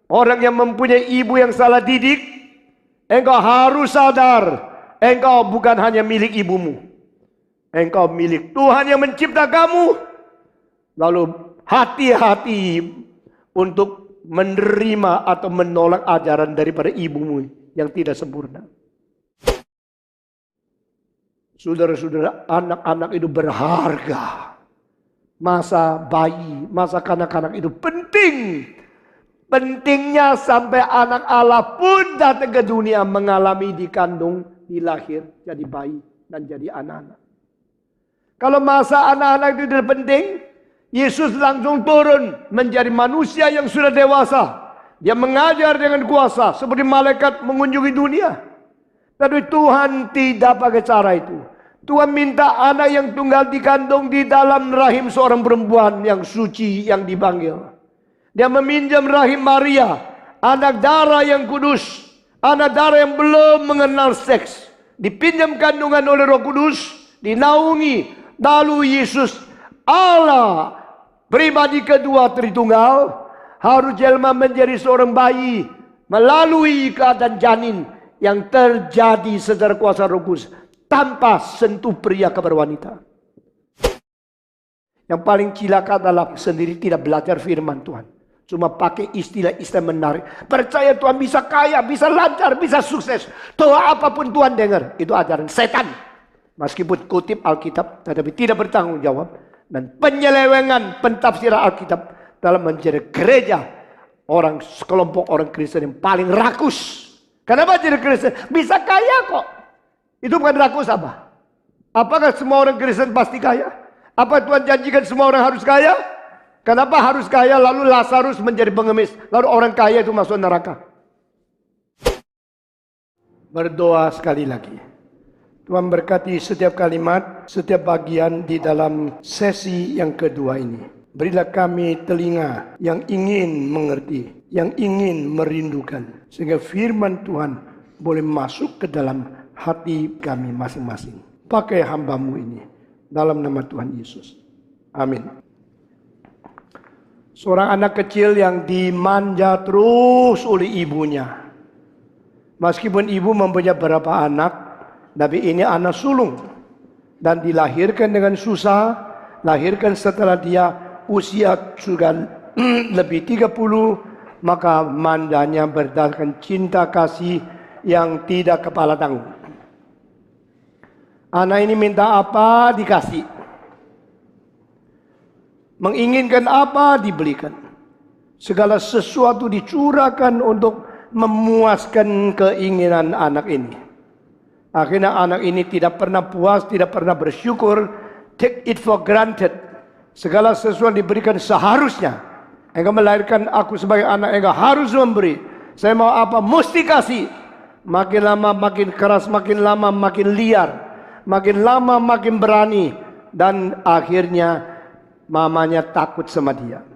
Orang yang mempunyai ibu yang salah didik, engkau harus sadar, engkau bukan hanya milik ibumu. Engkau milik Tuhan yang mencipta kamu. Lalu hati-hati untuk menerima atau menolak ajaran daripada ibumu yang tidak sempurna. Saudara-saudara, anak-anak itu berharga. Masa bayi, masa kanak-kanak itu penting. Pentingnya sampai anak Allah pun datang ke dunia mengalami dikandung, dilahir, jadi bayi dan jadi anak-anak. Kalau masa anak-anak itu tidak penting, Yesus langsung turun menjadi manusia yang sudah dewasa. Dia mengajar dengan kuasa seperti malaikat mengunjungi dunia. Tapi Tuhan tidak pakai cara itu. Tuhan minta anak yang tunggal dikandung di dalam rahim seorang perempuan yang suci yang dipanggil. Dia meminjam rahim Maria, anak darah yang kudus, anak darah yang belum mengenal seks. Dipinjam kandungan oleh Roh Kudus, dinaungi. Lalu Yesus Allah pribadi kedua Tritunggal harus jelma menjadi seorang bayi melalui keadaan janin yang terjadi secara kuasa Roh Kudus. Tanpa sentuh pria kepada wanita. Yang paling cilaka adalah sendiri tidak belajar firman Tuhan. Cuma pakai istilah-istilah menarik. Percaya Tuhan bisa kaya, bisa lancar, bisa sukses. Doa apapun Tuhan dengar. Itu ajaran setan. Meskipun kutip Alkitab, tetapi tidak bertanggung jawab. Dan penyelewengan pentafsiran Alkitab dalam menjadi gereja. Sekelompok orang Kristen yang paling rakus. Kenapa jadi Kristen? Bisa kaya kok. Itu bukan rakus apa? Apakah semua orang Kristen pasti kaya? Apa Tuhan janjikan semua orang harus kaya? Kenapa harus kaya lalu Lazarus menjadi pengemis? Lalu orang kaya itu masuk neraka? Berdoa sekali lagi. Tuhan berkati setiap kalimat, setiap bagian di dalam sesi yang kedua ini. Berilah kami telinga yang ingin mengerti, yang ingin merindukan. Sehingga firman Tuhan boleh masuk ke dalam hati kami masing-masing. Pakai hamba-Mu ini dalam nama Tuhan Yesus. Amin. Seorang anak kecil yang dimanja terus oleh ibunya. Meskipun ibu mempunyai berapa anak, tapi ini anak sulung. Dan dilahirkan dengan susah, lahirkan setelah dia usia sudah lebih 30, maka mandanya berdasarkan cinta kasih yang tidak kepala tanggung. Anak ini minta apa dikasih. Menginginkan apa dibelikan. Segala sesuatu dicurahkan untuk memuaskan keinginan anak ini. Akhirnya anak ini tidak pernah puas, tidak pernah bersyukur. Take it for granted. Segala sesuatu diberikan seharusnya. Engkau melahirkan aku sebagai anak, engkau harus memberi. Saya mau apa, mesti kasih. Makin lama makin keras, makin lama makin liar. Makin lama makin berani. Dan akhirnya mamanya takut sama dia.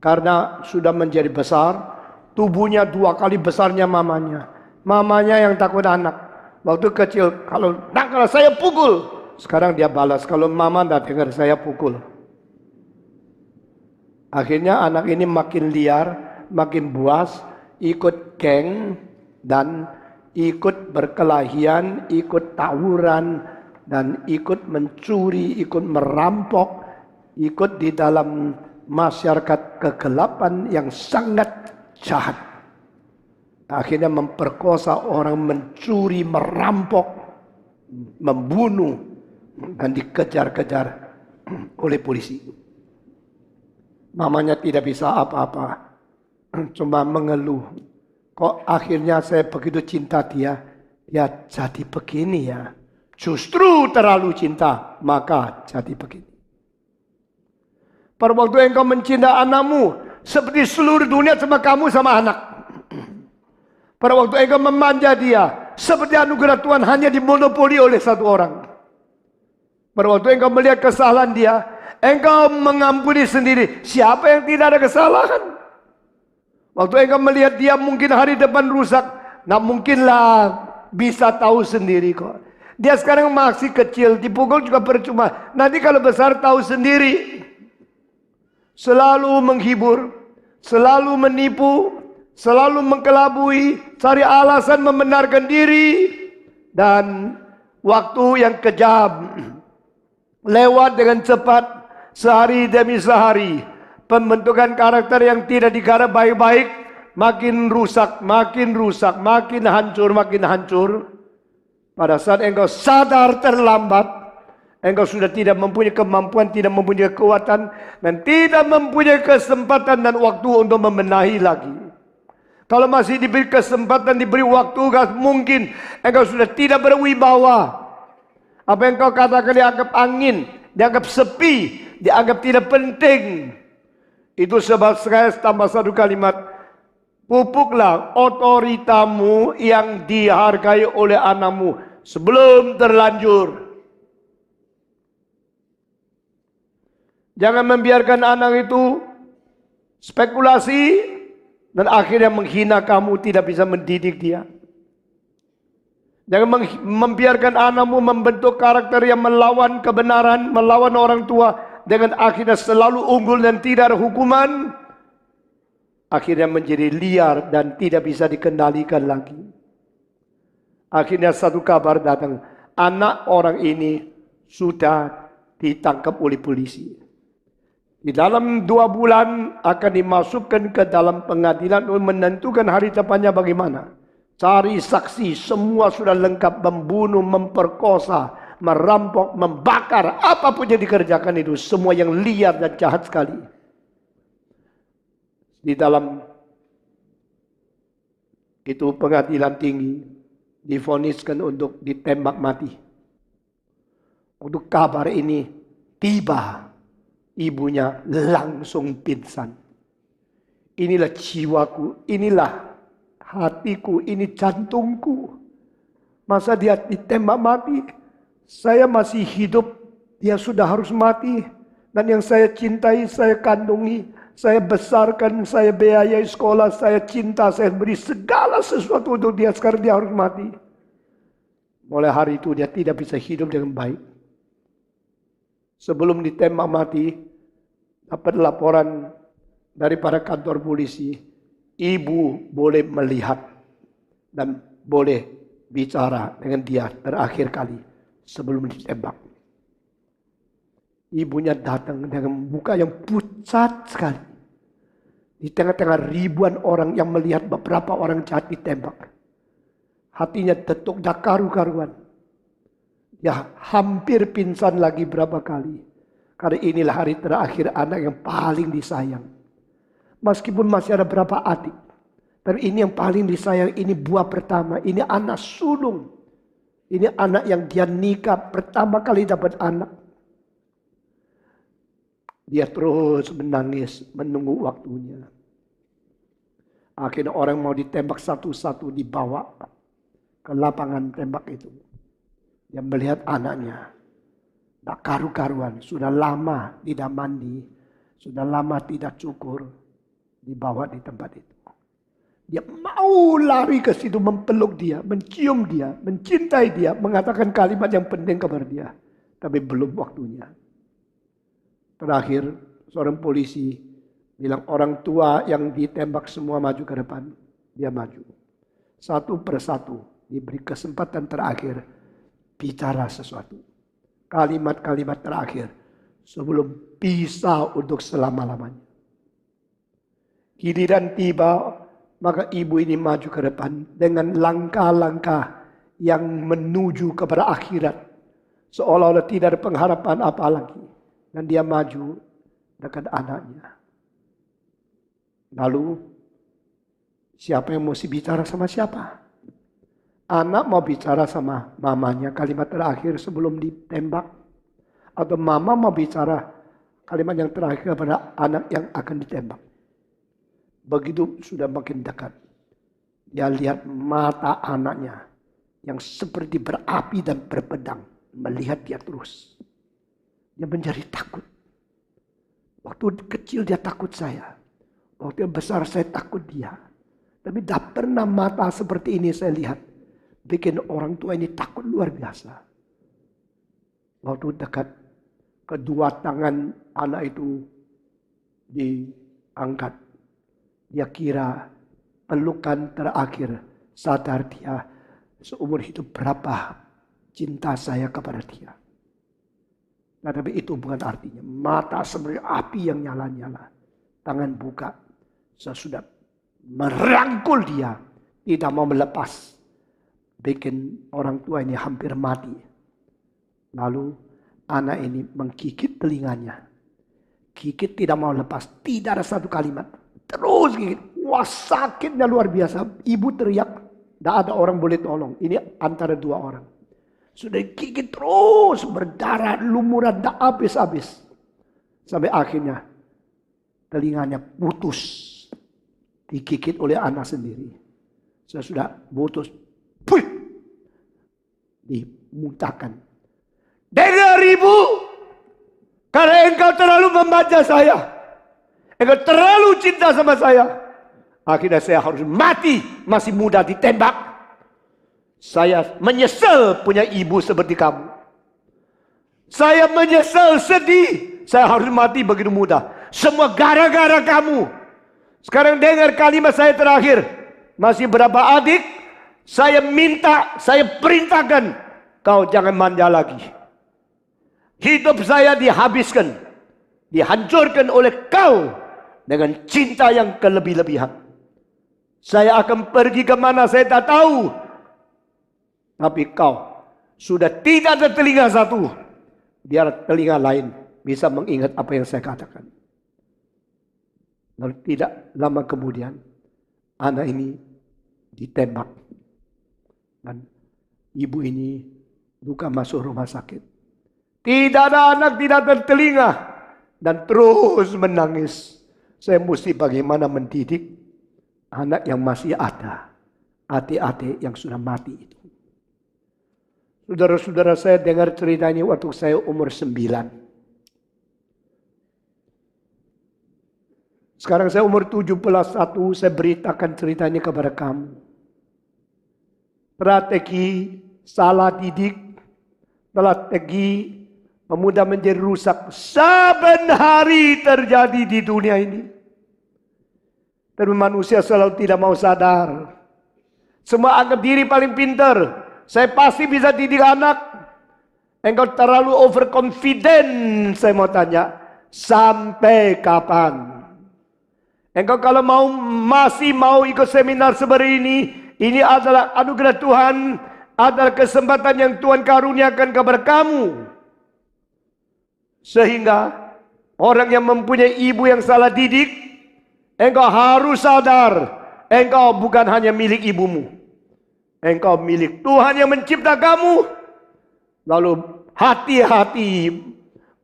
Karena sudah menjadi besar. Tubuhnya 2 kali besarnya mamanya. Mamanya yang takut anak. Waktu kecil kalau saya pukul. Sekarang dia balas. Kalau mama tidak dengar saya pukul. Akhirnya anak ini makin liar. Makin buas. Ikut geng. Dan ikut berkelahian, ikut tawuran, dan ikut mencuri, ikut merampok, ikut di dalam masyarakat kegelapan yang sangat jahat. Akhirnya memperkosa orang, mencuri, merampok, membunuh, dan dikejar-kejar oleh polisi. Mamanya tidak bisa apa-apa, cuma mengeluh. Kok akhirnya saya begitu cinta dia jadi begini ya. Justru terlalu cinta, maka jadi begini. Pada waktu engkau mencinta anakmu, seperti seluruh dunia sama kamu sama anak. Pada waktu engkau memanja dia, seperti anugerah Tuhan hanya dimonopoli oleh satu orang. Pada waktu engkau melihat kesalahan dia, engkau mengampuni sendiri. Siapa yang tidak ada kesalahan? Waktu engkau melihat dia mungkin hari depan rusak, nah mungkinlah bisa tahu sendiri kok. Dia sekarang masih kecil, dipukul juga percuma. Nanti kalau besar tahu sendiri. Selalu menghibur, selalu menipu, selalu mengkelabui, cari alasan membenarkan diri, dan waktu yang kejam lewat dengan cepat sehari demi sehari. Pembentukan karakter yang tidak digarap baik-baik makin rusak, makin hancur, makin hancur. Pada saat engkau sadar terlambat, engkau sudah tidak mempunyai kemampuan, tidak mempunyai kekuatan, dan tidak mempunyai kesempatan dan waktu untuk membenahi lagi. Kalau masih diberi kesempatan, diberi waktu, mungkin engkau sudah tidak berwibawa. Apa yang kau katakan dianggap angin, dianggap sepi, dianggap tidak penting. Itu sebab saya tambah satu kalimat. Pupuklah otoritamu yang dihargai oleh anakmu sebelum terlanjur. Jangan membiarkan anak itu spekulasi dan akhirnya menghina kamu, tidak bisa mendidik dia. Jangan membiarkan anakmu membentuk karakter yang melawan kebenaran, melawan orang tua, dengan akhirnya selalu unggul dan tidak ada hukuman. Akhirnya menjadi liar dan tidak bisa dikendalikan lagi. Akhirnya satu kabar datang, anak orang ini sudah ditangkap oleh polisi. Di dalam 2 bulan akan dimasukkan ke dalam pengadilan untuk menentukan hari depannya bagaimana. Cari saksi, semua sudah lengkap, membunuh, memperkosa, merampok, membakar, apapun yang dikerjakan itu, semua yang liar dan jahat sekali. Di dalam itu pengadilan tinggi divoniskan untuk ditembak mati. Untuk kabar ini tiba, ibunya langsung pingsan. Inilah jiwaku, inilah hatiku, ini jantungku. Masa dia ditembak mati? Saya masih hidup, dia sudah harus mati. Dan yang saya cintai, saya kandungi, saya besarkan, saya biayai sekolah, saya cinta, saya beri segala sesuatu untuk dia. Sekarang dia harus mati. Mulai hari itu dia tidak bisa hidup dengan baik. Sebelum ditembak mati, dapat laporan daripada kantor polisi, ibu boleh melihat dan boleh bicara dengan dia terakhir kali sebelum ditembak. Ibunya datang dengan muka yang pucat sekali. Di tengah-tengah ribuan orang yang melihat beberapa orang jahat ditembak. Hatinya detuk dah karu-karuan. Ya hampir pingsan lagi berapa kali. Karena inilah hari terakhir anak yang paling disayang. Meskipun masih ada berapa adik. Tapi ini yang paling disayang, ini buah pertama. Ini anak sulung. Ini anak yang dia nikah pertama kali dapat anak. Dia terus menangis, menunggu waktunya. Akhirnya orang mau ditembak satu-satu dibawa ke lapangan tembak itu. Dia melihat anaknya. Tak karu-karuan, sudah lama tidak mandi. Sudah lama tidak cukur. Dibawa di tempat itu. Dia mau lari ke situ, mempeluk dia, mencium dia, mencintai dia, mengatakan kalimat yang penting kepada dia. Tapi belum waktunya. Terakhir, seorang polisi bilang orang tua yang ditembak semua maju ke depan. Dia maju. Satu persatu diberi kesempatan terakhir bicara sesuatu. Kalimat-kalimat terakhir sebelum pisah untuk selama-lamanya. Giliran tiba, maka ibu ini maju ke depan dengan langkah-langkah yang menuju kepada akhirat. Seolah-olah tidak ada pengharapan apa lagi. Dan dia maju dekat anaknya. Lalu siapa yang mesti bicara sama siapa? Anak mau bicara sama mamanya kalimat terakhir sebelum ditembak. Atau mama mau bicara kalimat yang terakhir kepada anak yang akan ditembak. Begitu sudah makin dekat. Dia lihat mata anaknya yang seperti berapi dan berpedang. Melihat dia terus. Dia menjadi takut. Waktu kecil dia takut saya. Waktu besar saya takut dia. Tapi tak pernah mata seperti ini saya lihat. Bikin orang tua ini takut luar biasa. Waktu dekat, kedua tangan anak itu diangkat. Dia kira pelukan terakhir, sadar dia seumur hidup berapa cinta saya kepada dia. Tetapi itu bukan artinya. Mata seperti api yang nyala-nyala. Tangan buka. Saya sudah merangkul dia. Tidak mau melepas. Bikin orang tua ini hampir mati. Lalu anak ini menggigit telinganya. Gigit tidak mau lepas. Tidak ada satu kalimat. Terus gigit. Wah, sakitnya luar biasa. Ibu teriak. Tidak ada orang boleh tolong. Ini antara dua orang. Sudah gigit terus, berdarah, lumuran, tak habis-habis. Sampai akhirnya telinganya putus. Digigit oleh anak sendiri. Saya sudah putus. Puh! Dimuntahkan. Dengar ibu, karena engkau terlalu membaca saya. Engkau terlalu cinta sama saya. Akhirnya saya harus mati, masih muda ditembak. Saya menyesal punya ibu seperti kamu. Saya menyesal, sedih. Saya harus mati begitu muda. Semua gara-gara kamu. Sekarang dengar kalimat saya terakhir. Masih berapa adik? Saya minta, saya perintahkan. Kau jangan manja lagi. Hidup saya dihabiskan. Dihancurkan oleh kau. Dengan cinta yang kelebih-lebihan. Saya akan pergi kemana saya tak tahu. Tapi kau sudah tidak ada telinga satu. Biar telinga lain bisa mengingat apa yang saya katakan. Lalu tidak lama kemudian anak ini ditembak. Dan ibu ini luka masuk rumah sakit. Tidak ada anak, tidak ada telinga. Dan terus menangis. Saya mesti bagaimana mendidik anak yang masih ada. Adik-adik yang sudah mati itu. Saudara-saudara, saya dengar cerita ini waktu saya umur 9. Sekarang saya umur 17, saya beritakan cerita ini kepada kamu. Strategi salah didik, strategi pemuda menjadi rusak. Saben hari terjadi di dunia ini. Tapi manusia selalu tidak mau sadar. Semua anggap diri paling pintar. Saya pasti bisa didik anak. Engkau terlalu overconfident. Saya mau tanya. Sampai kapan? Engkau kalau masih mau ikut seminar seperti ini. Ini adalah anugerah Tuhan. Adalah kesempatan yang Tuhan karuniakan kepada kamu. Sehingga orang yang mempunyai ibu yang salah didik. Engkau harus sadar. Engkau bukan hanya milik ibumu. Engkau milik Tuhan yang mencipta kamu. Lalu hati-hati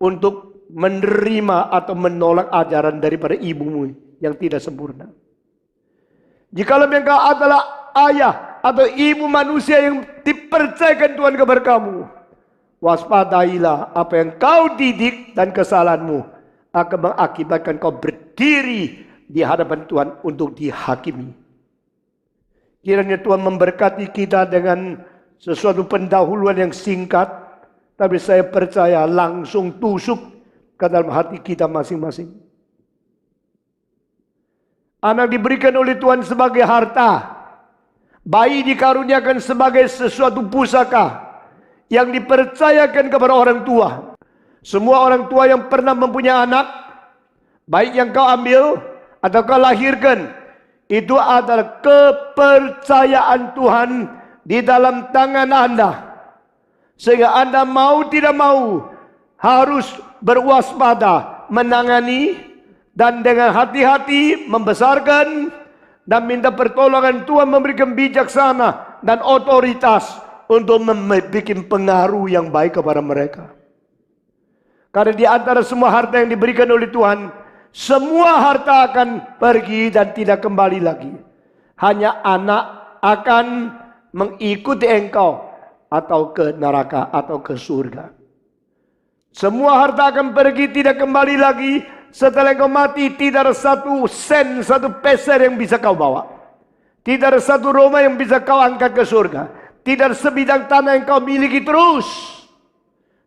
untuk menerima atau menolak ajaran daripada ibumu yang tidak sempurna. Jikalau engkau adalah ayah atau ibu manusia yang dipercayakan Tuhan kepada kamu, waspadailah apa yang kau didik dan kesalahanmu akan mengakibatkan kau berdiri di hadapan Tuhan untuk dihakimi. Kiranya Tuhan memberkati kita dengan sesuatu pendahuluan yang singkat. Tapi saya percaya langsung tusuk ke dalam hati kita masing-masing. Anak diberikan oleh Tuhan sebagai harta. Bayi dikaruniakan sebagai sesuatu pusaka. Yang dipercayakan kepada orang tua. Semua orang tua yang pernah mempunyai anak. Baik yang kau ambil atau kau lahirkan. Itu adalah kepercayaan Tuhan di dalam tangan Anda. Sehingga Anda mau tidak mau harus berwaspada menangani dan dengan hati-hati membesarkan dan minta pertolongan Tuhan memberikan bijaksana dan otoritas untuk membuat pengaruh yang baik kepada mereka. Karena di antara semua harta yang diberikan oleh Tuhan, semua harta akan pergi dan tidak kembali lagi. Hanya anak akan mengikuti engkau atau ke neraka atau ke surga. Semua harta akan pergi tidak kembali lagi. Setelah engkau mati tidak ada satu sen, satu peser yang bisa kau bawa. Tidak ada satu rumah yang bisa kau angkat ke surga. Tidak ada sebidang tanah yang kau miliki terus.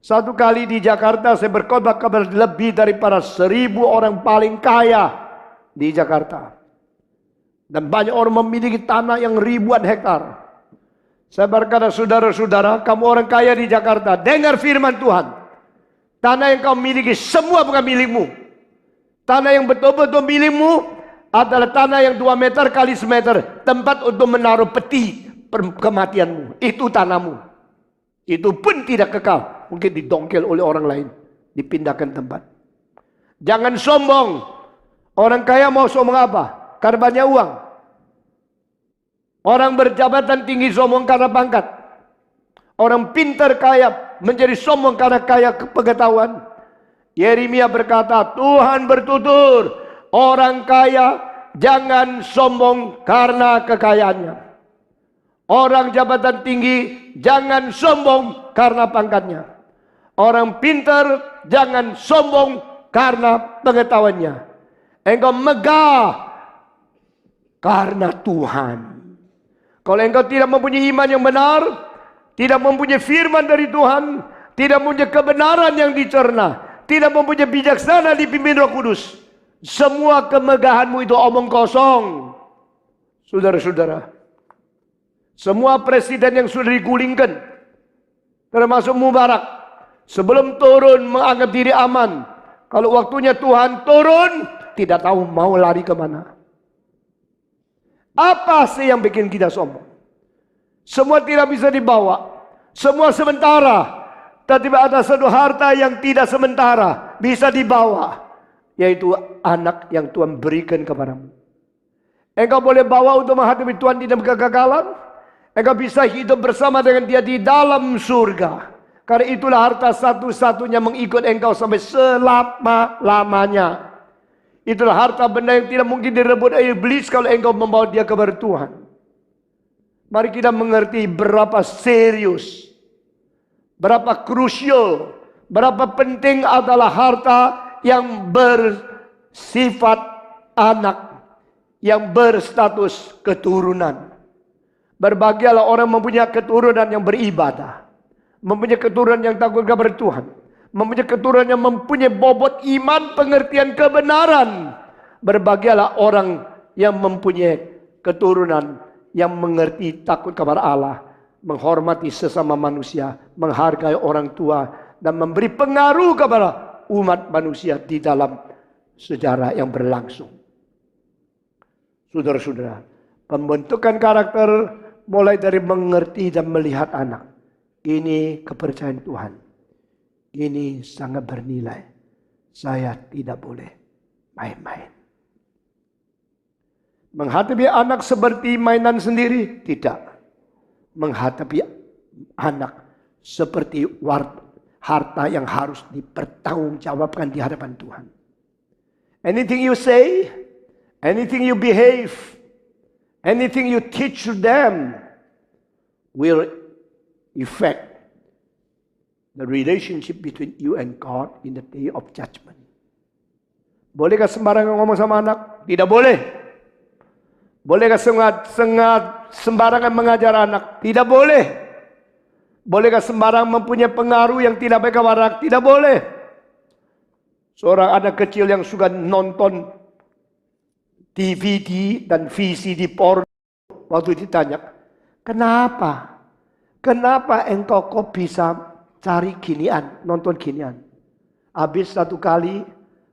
Satu kali di Jakarta saya berkhotbah kepada lebih daripada 1.000 orang paling kaya di Jakarta. Dan banyak orang memiliki tanah yang ribuan hektar. Saya berkata, saudara-saudara, kamu orang kaya di Jakarta, dengar firman Tuhan. Tanah yang kau miliki semua bukan milikmu. Tanah yang betul-betul milikmu adalah tanah yang 2 meter kali semeter. Tempat untuk menaruh peti kematianmu. Itu tanahmu. Itu pun tidak kekal. Mungkin didongkel oleh orang lain. Dipindahkan tempat. Jangan sombong. Orang kaya mau sombong apa? Karena banyak uang. Orang berjabatan tinggi sombong karena pangkat. Orang pintar kaya menjadi sombong karena kaya pengetahuan. Yeremia berkata, Tuhan bertutur, orang kaya jangan sombong karena kekayaannya. Orang jabatan tinggi jangan sombong karena pangkatnya. Orang pintar jangan sombong karena pengetahuannya. Engkau megah karena Tuhan. Kalau engkau tidak mempunyai iman yang benar, tidak mempunyai firman dari Tuhan, tidak mempunyai kebenaran yang dicerna, tidak mempunyai bijaksana dipimpin Roh Kudus, semua kemegahanmu itu omong kosong. Saudara-saudara, semua presiden yang sudah digulingkan, termasuk Mubarak, sebelum turun menganggap diri aman. Kalau waktunya Tuhan turun, tidak tahu mau lari kemana. Apa sih yang bikin kita sombong? Semua tidak bisa dibawa. Semua sementara. Tetapi ada satu harta yang tidak sementara. Bisa dibawa. Yaitu anak yang Tuhan berikan kepadamu. Engkau boleh bawa untuk menghadapi Tuhan di dalam kegagalan. Engkau bisa hidup bersama dengan dia di dalam surga. Karena itulah harta satu-satunya mengikut engkau sampai selama-lamanya. Itulah harta benda yang tidak mungkin direbut oleh iblis kalau engkau membawa dia kepada Tuhan. Mari kita mengerti berapa serius, berapa krusial, berapa penting adalah harta yang bersifat anak, yang berstatus keturunan. Berbahagialah orang mempunyai keturunan yang beribadah, mempunyai keturunan yang takut kepada Tuhan, mempunyai keturunan yang mempunyai bobot iman, pengertian kebenaran. Berbahagialah orang yang mempunyai keturunan yang mengerti takut kepada Allah, menghormati sesama manusia, menghargai orang tua, dan memberi pengaruh kepada umat manusia di dalam sejarah yang berlangsung. Saudara-saudara, pembentukan karakter mulai dari mengerti dan melihat anak. Ini kepercayaan Tuhan. Ini sangat bernilai. Saya tidak boleh main-main. Menghadapi anak seperti mainan sendiri? Tidak. Menghadapi anak seperti harta yang harus dipertanggungjawabkan di hadapan Tuhan. Anything you say, anything you behave, anything you teach to them will affect the relationship between you and God in the day of judgment. Bolehkah sembarangan ngomong sama anak? Tidak boleh. Bolehkah sembarangan mengajar anak? Tidak boleh. Bolehkah sembarangan mempunyai pengaruh yang tidak baik kepada anak? Tidak boleh. Seorang anak kecil yang suka nonton DVD dan VCD porno, waktu ditanya, kenapa? Kenapa engkau kok bisa cari ginian, nonton ginian? Habis satu kali,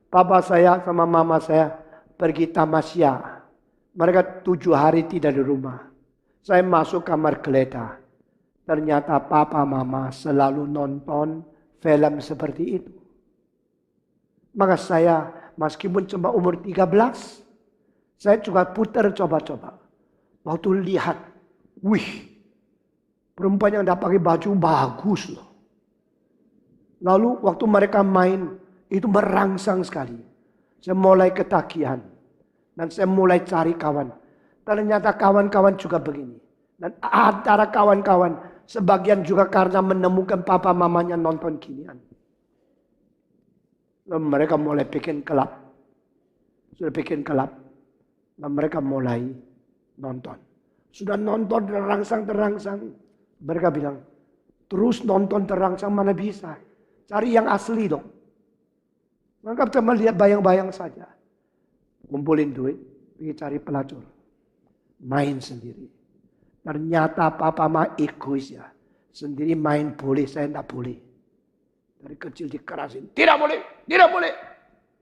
papa saya sama mama saya pergi tamasya. Mereka 7 hari tidak di rumah. Saya masuk kamar geledah. Ternyata papa mama selalu nonton film seperti itu. Maka saya meskipun cuma umur 13, saya juga putar coba-coba. Waktu lihat, wih, perempuan yang tidak pakai baju bagus loh. Lalu waktu mereka main, itu merangsang sekali. Saya mulai ketagihan. Dan saya mulai cari kawan. Ternyata kawan-kawan juga begini. Dan antara kawan-kawan, sebagian juga karena menemukan papa mamanya nonton ginian. Lalu mereka mulai bikin kelab. Sudah bikin kelab. Dan mereka mulai nonton. Sudah nonton terangsang. Mereka bilang, terus nonton terangsang mana bisa. Cari yang asli dong. Maka cuma lihat bayang-bayang saja. Kumpulin duit, pergi cari pelacur. main sendiri. Ternyata papa mah egois ya. Sendiri main boleh, saya tidak boleh. Dari kecil dikerasin. Tidak boleh, tidak boleh.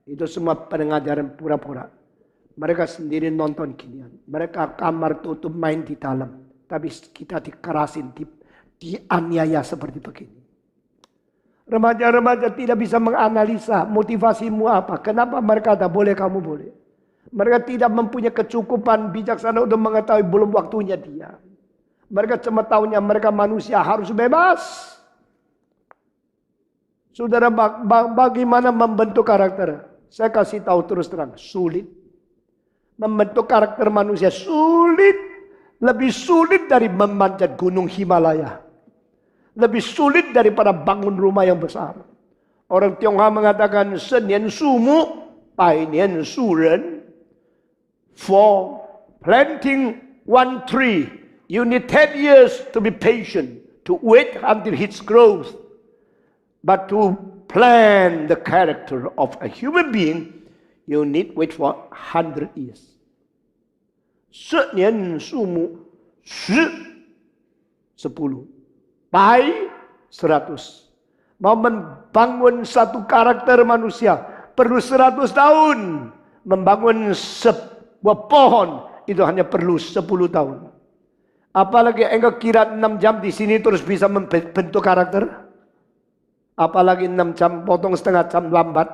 Itu semua pengajaran pura-pura. Mereka sendiri nonton ginian. Mereka kamar tutup main di dalam. Tapi kita dikerasin, dianiaya seperti begini. Remaja-remaja tidak bisa menganalisa motivasimu apa. Kenapa mereka tak boleh, kamu boleh. Mereka tidak mempunyai kecukupan bijaksana untuk mengetahui belum waktunya dia. Mereka cuma tahunya mereka manusia harus bebas. Saudara, bagaimana membentuk karakter? Saya kasih tahu terus terang, sulit. Membentuk karakter manusia sulit. Lebih sulit dari memanjat gunung Himalaya. Lebih sulit daripada bangun rumah yang besar. Orang Tionghoa mengatakan, 10年树木, 100年树人. For planting one tree, you need 10 years to be patient, to wait until its growth. But to plan the character of a human being, you need wait for 100 years. 10年树木, 10, 100. Mau membangun satu karakter manusia perlu 100 tahun. Membangun sebuah pohon itu hanya perlu 10 tahun. Apalagi engkau kira 6 jam di sini terus bisa membentuk karakter? Apalagi 6 jam potong setengah jam lambat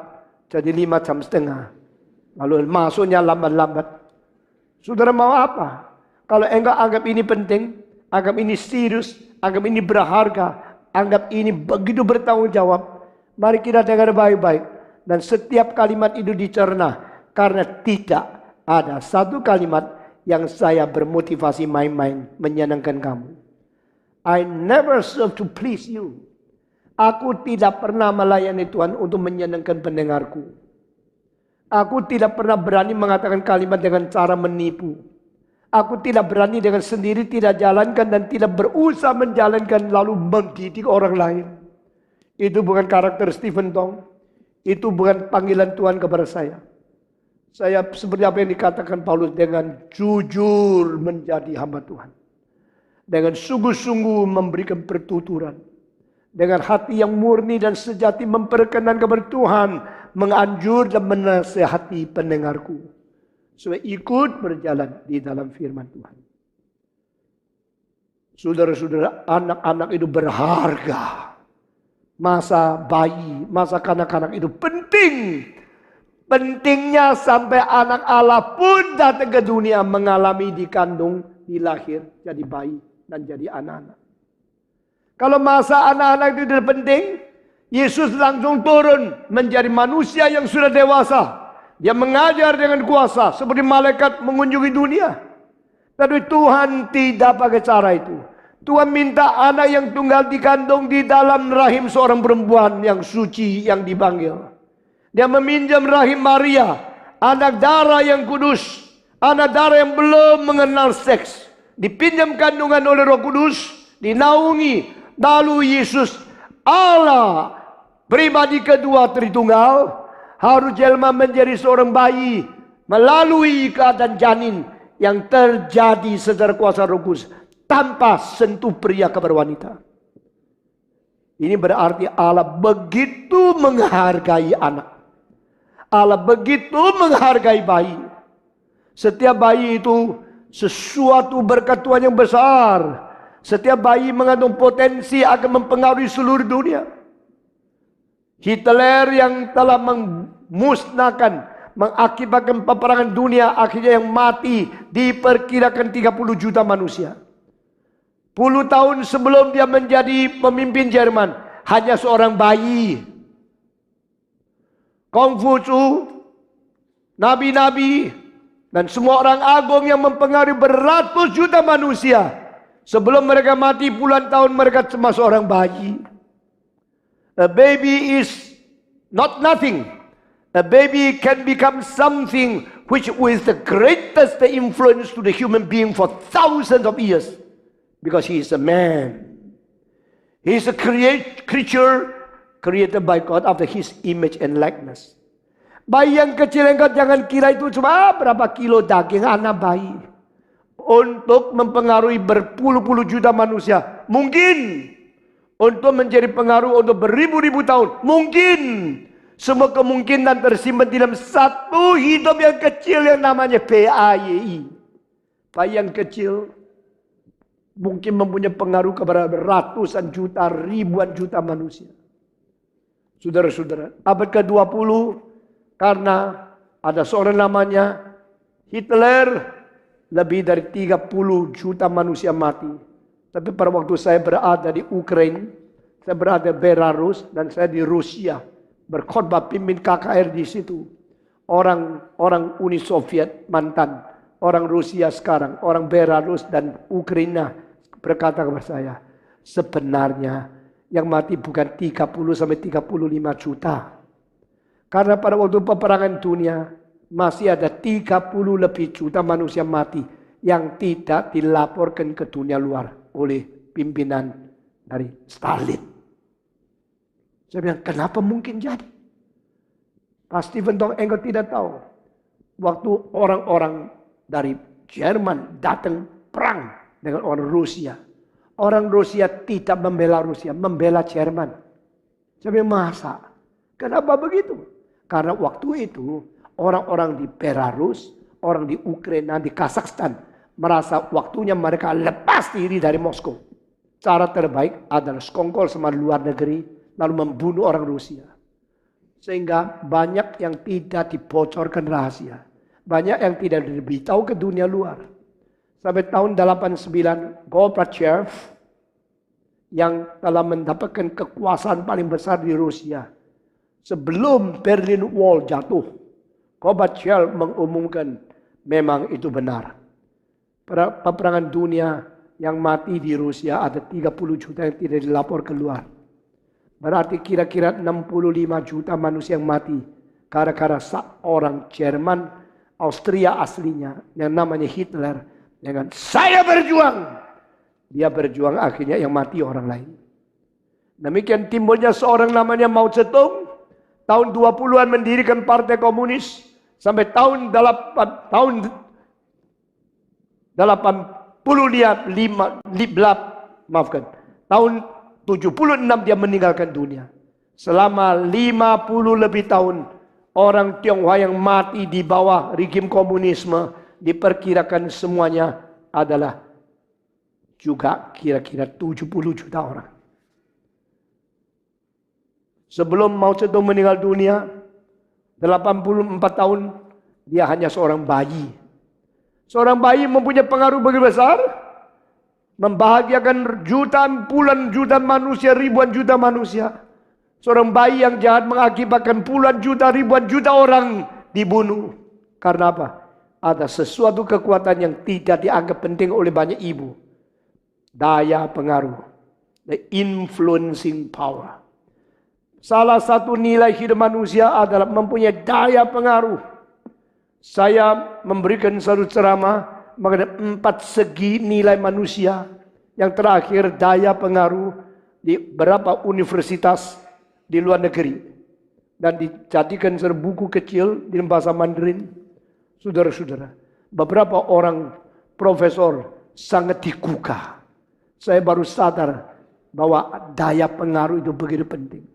jadi 5 jam setengah. Lalu masuknya lambat-lambat. Saudara mau apa? Kalau engkau anggap ini penting, anggap ini serius, anggap ini berharga, anggap ini begitu bertanggung jawab, mari kita dengar baik-baik. Dan setiap kalimat itu dicerna, karena tidak ada satu kalimat yang saya bermotivasi main-main menyenangkan kamu. I never serve to please you. Aku tidak pernah melayani Tuhan untuk menyenangkan pendengarku. Aku tidak pernah berani mengatakan kalimat dengan cara menipu. Aku tidak berani dengan sendiri tidak jalankan dan tidak berusaha menjalankan lalu mendidik orang lain. Itu bukan karakter Stephen Tong. Itu bukan panggilan Tuhan kepada saya. Saya seperti apa yang dikatakan Paulus, dengan jujur menjadi hamba Tuhan. Dengan sungguh-sungguh memberikan pertuturan. Dengan hati yang murni dan sejati memperkenan kepada Tuhan. Menganjur dan menasihati pendengarku. Supaya ikut berjalan di dalam firman Tuhan. Saudara-saudara, anak-anak itu berharga. Masa bayi, masa kanak-kanak itu penting. Pentingnya sampai anak Allah pun datang ke dunia mengalami dikandung, dilahir, jadi bayi dan jadi anak-anak. Kalau masa anak-anak itu tidak penting, Yesus langsung turun menjadi manusia yang sudah dewasa. Dia mengajar dengan kuasa seperti malaikat mengunjungi dunia. Tapi Tuhan tidak pakai cara itu. Tuhan minta anak yang tunggal dikandung di dalam rahim seorang perempuan yang suci yang dipanggil. Dia meminjam rahim Maria, anak darah yang kudus, anak darah yang belum mengenal seks. Dipinjam kandungan oleh Roh Kudus, dinaungi. Lalu Yesus Allah pribadi kedua Tritunggal harus jelma menjadi seorang bayi melalui keadaan janin yang terjadi secara kuasa Roh Kudus tanpa sentuh pria kepada wanita. Ini berarti Allah begitu menghargai anak. Allah begitu menghargai bayi. Setiap bayi itu sesuatu berkat Tuhan yang besar. Setiap bayi mengandung potensi akan mempengaruhi seluruh dunia. Hitler yang telah memusnahkan, mengakibatkan peperangan dunia, akhirnya yang mati diperkirakan 30 juta manusia. Puluh tahun sebelum dia menjadi pemimpin Jerman, hanya seorang bayi. Konghucu, nabi-nabi, dan semua orang agung yang mempengaruhi beratus juta manusia. Sebelum mereka mati puluhan tahun mereka cuma seorang bayi. A baby is not nothing. A baby can become something which with the greatest influence to the human being for thousands of years. Because he is a man. He is a creature created by God after his image and likeness. Bayi yang kecil engkau jangan kira itu cuma berapa kilo daging anak bayi. untuk mempengaruhi berpuluh-puluh juta manusia? Mungkin. Untuk menjadi pengaruh untuk beribu-ribu tahun? Mungkin. Semua kemungkinan tersimpan di dalam satu hidup yang kecil yang namanya PAYI. Bayi yang kecil mungkin mempunyai pengaruh kepada ratusan juta, ribuan juta manusia. Saudara-saudara, abad ke-20 karena ada seorang namanya Hitler, lebih dari 30 juta manusia mati. Tapi pada waktu saya berada di Ukraina, saya berada di Belarus, dan saya di Rusia, berkhotbah pimpin KKR di situ. Orang Uni Soviet mantan, orang Rusia sekarang, orang Belarus dan Ukraina berkata kepada saya, sebenarnya yang mati bukan 30 sampai 35 juta. Karena pada waktu peperangan dunia masih ada 30 lebih juta manusia mati yang tidak dilaporkan ke dunia luar oleh pimpinan dari Stalin. Saya bilang, kenapa mungkin jadi? Pak Stephen Tong engkau tidak tahu. Waktu orang-orang dari Jerman datang perang dengan orang Rusia. Orang Rusia tidak membela Rusia, membela Jerman. Saya bilang, masa? Kenapa begitu? Karena waktu itu orang-orang di Belarus, orang di Ukraina, di Kazakhstan merasa waktunya mereka lepas diri dari Moskow. Cara terbaik adalah sekongkol sama luar negeri lalu membunuh orang Rusia. Sehingga banyak yang tidak dibocorkan rahasia. Banyak yang tidak diberitahu ke dunia luar. Sampai tahun 89 Gorbachev yang telah mendapatkan kekuasaan paling besar di Rusia. Sebelum Berlin Wall jatuh, Gorbachev mengumumkan memang itu benar. Pada peperangan dunia yang mati di Rusia ada 30 juta yang tidak dilapor keluar. Berarti kira-kira 65 juta manusia yang mati gara-gara seorang Jerman, Austria aslinya yang namanya Hitler dengan saya berjuang. Dia berjuang akhirnya yang mati orang lain. Demikian timbulnya seorang namanya Mao Zedong. Tahun 20-an mendirikan Partai Komunis. Sampai tahun 76 dia meninggalkan dunia. Selama 50 lebih tahun orang Tionghoa yang mati di bawah rejim komunisme diperkirakan semuanya adalah juga kira-kira 70 juta orang. Sebelum Mao Zedong meninggal dunia 84 tahun dia hanya seorang bayi. Seorang bayi mempunyai pengaruh begitu besar, membahagiakan jutaan, puluhan juta manusia, ribuan juta manusia. Seorang bayi yang jahat mengakibatkan puluhan juta, ribuan juta orang dibunuh. Karena apa? Ada sesuatu kekuatan yang tidak dianggap penting oleh banyak ibu. Daya pengaruh. The influencing power. Salah satu nilai hidup manusia adalah mempunyai daya pengaruh. Saya memberikan satu ceramah mengenai 4 segi nilai manusia. Yang terakhir daya pengaruh di beberapa universitas di luar negeri. Dan dijadikan satu buku kecil di bahasa Mandarin. Saudara-saudara, beberapa orang profesor sangat digugah. Saya baru sadar bahwa daya pengaruh itu begitu penting.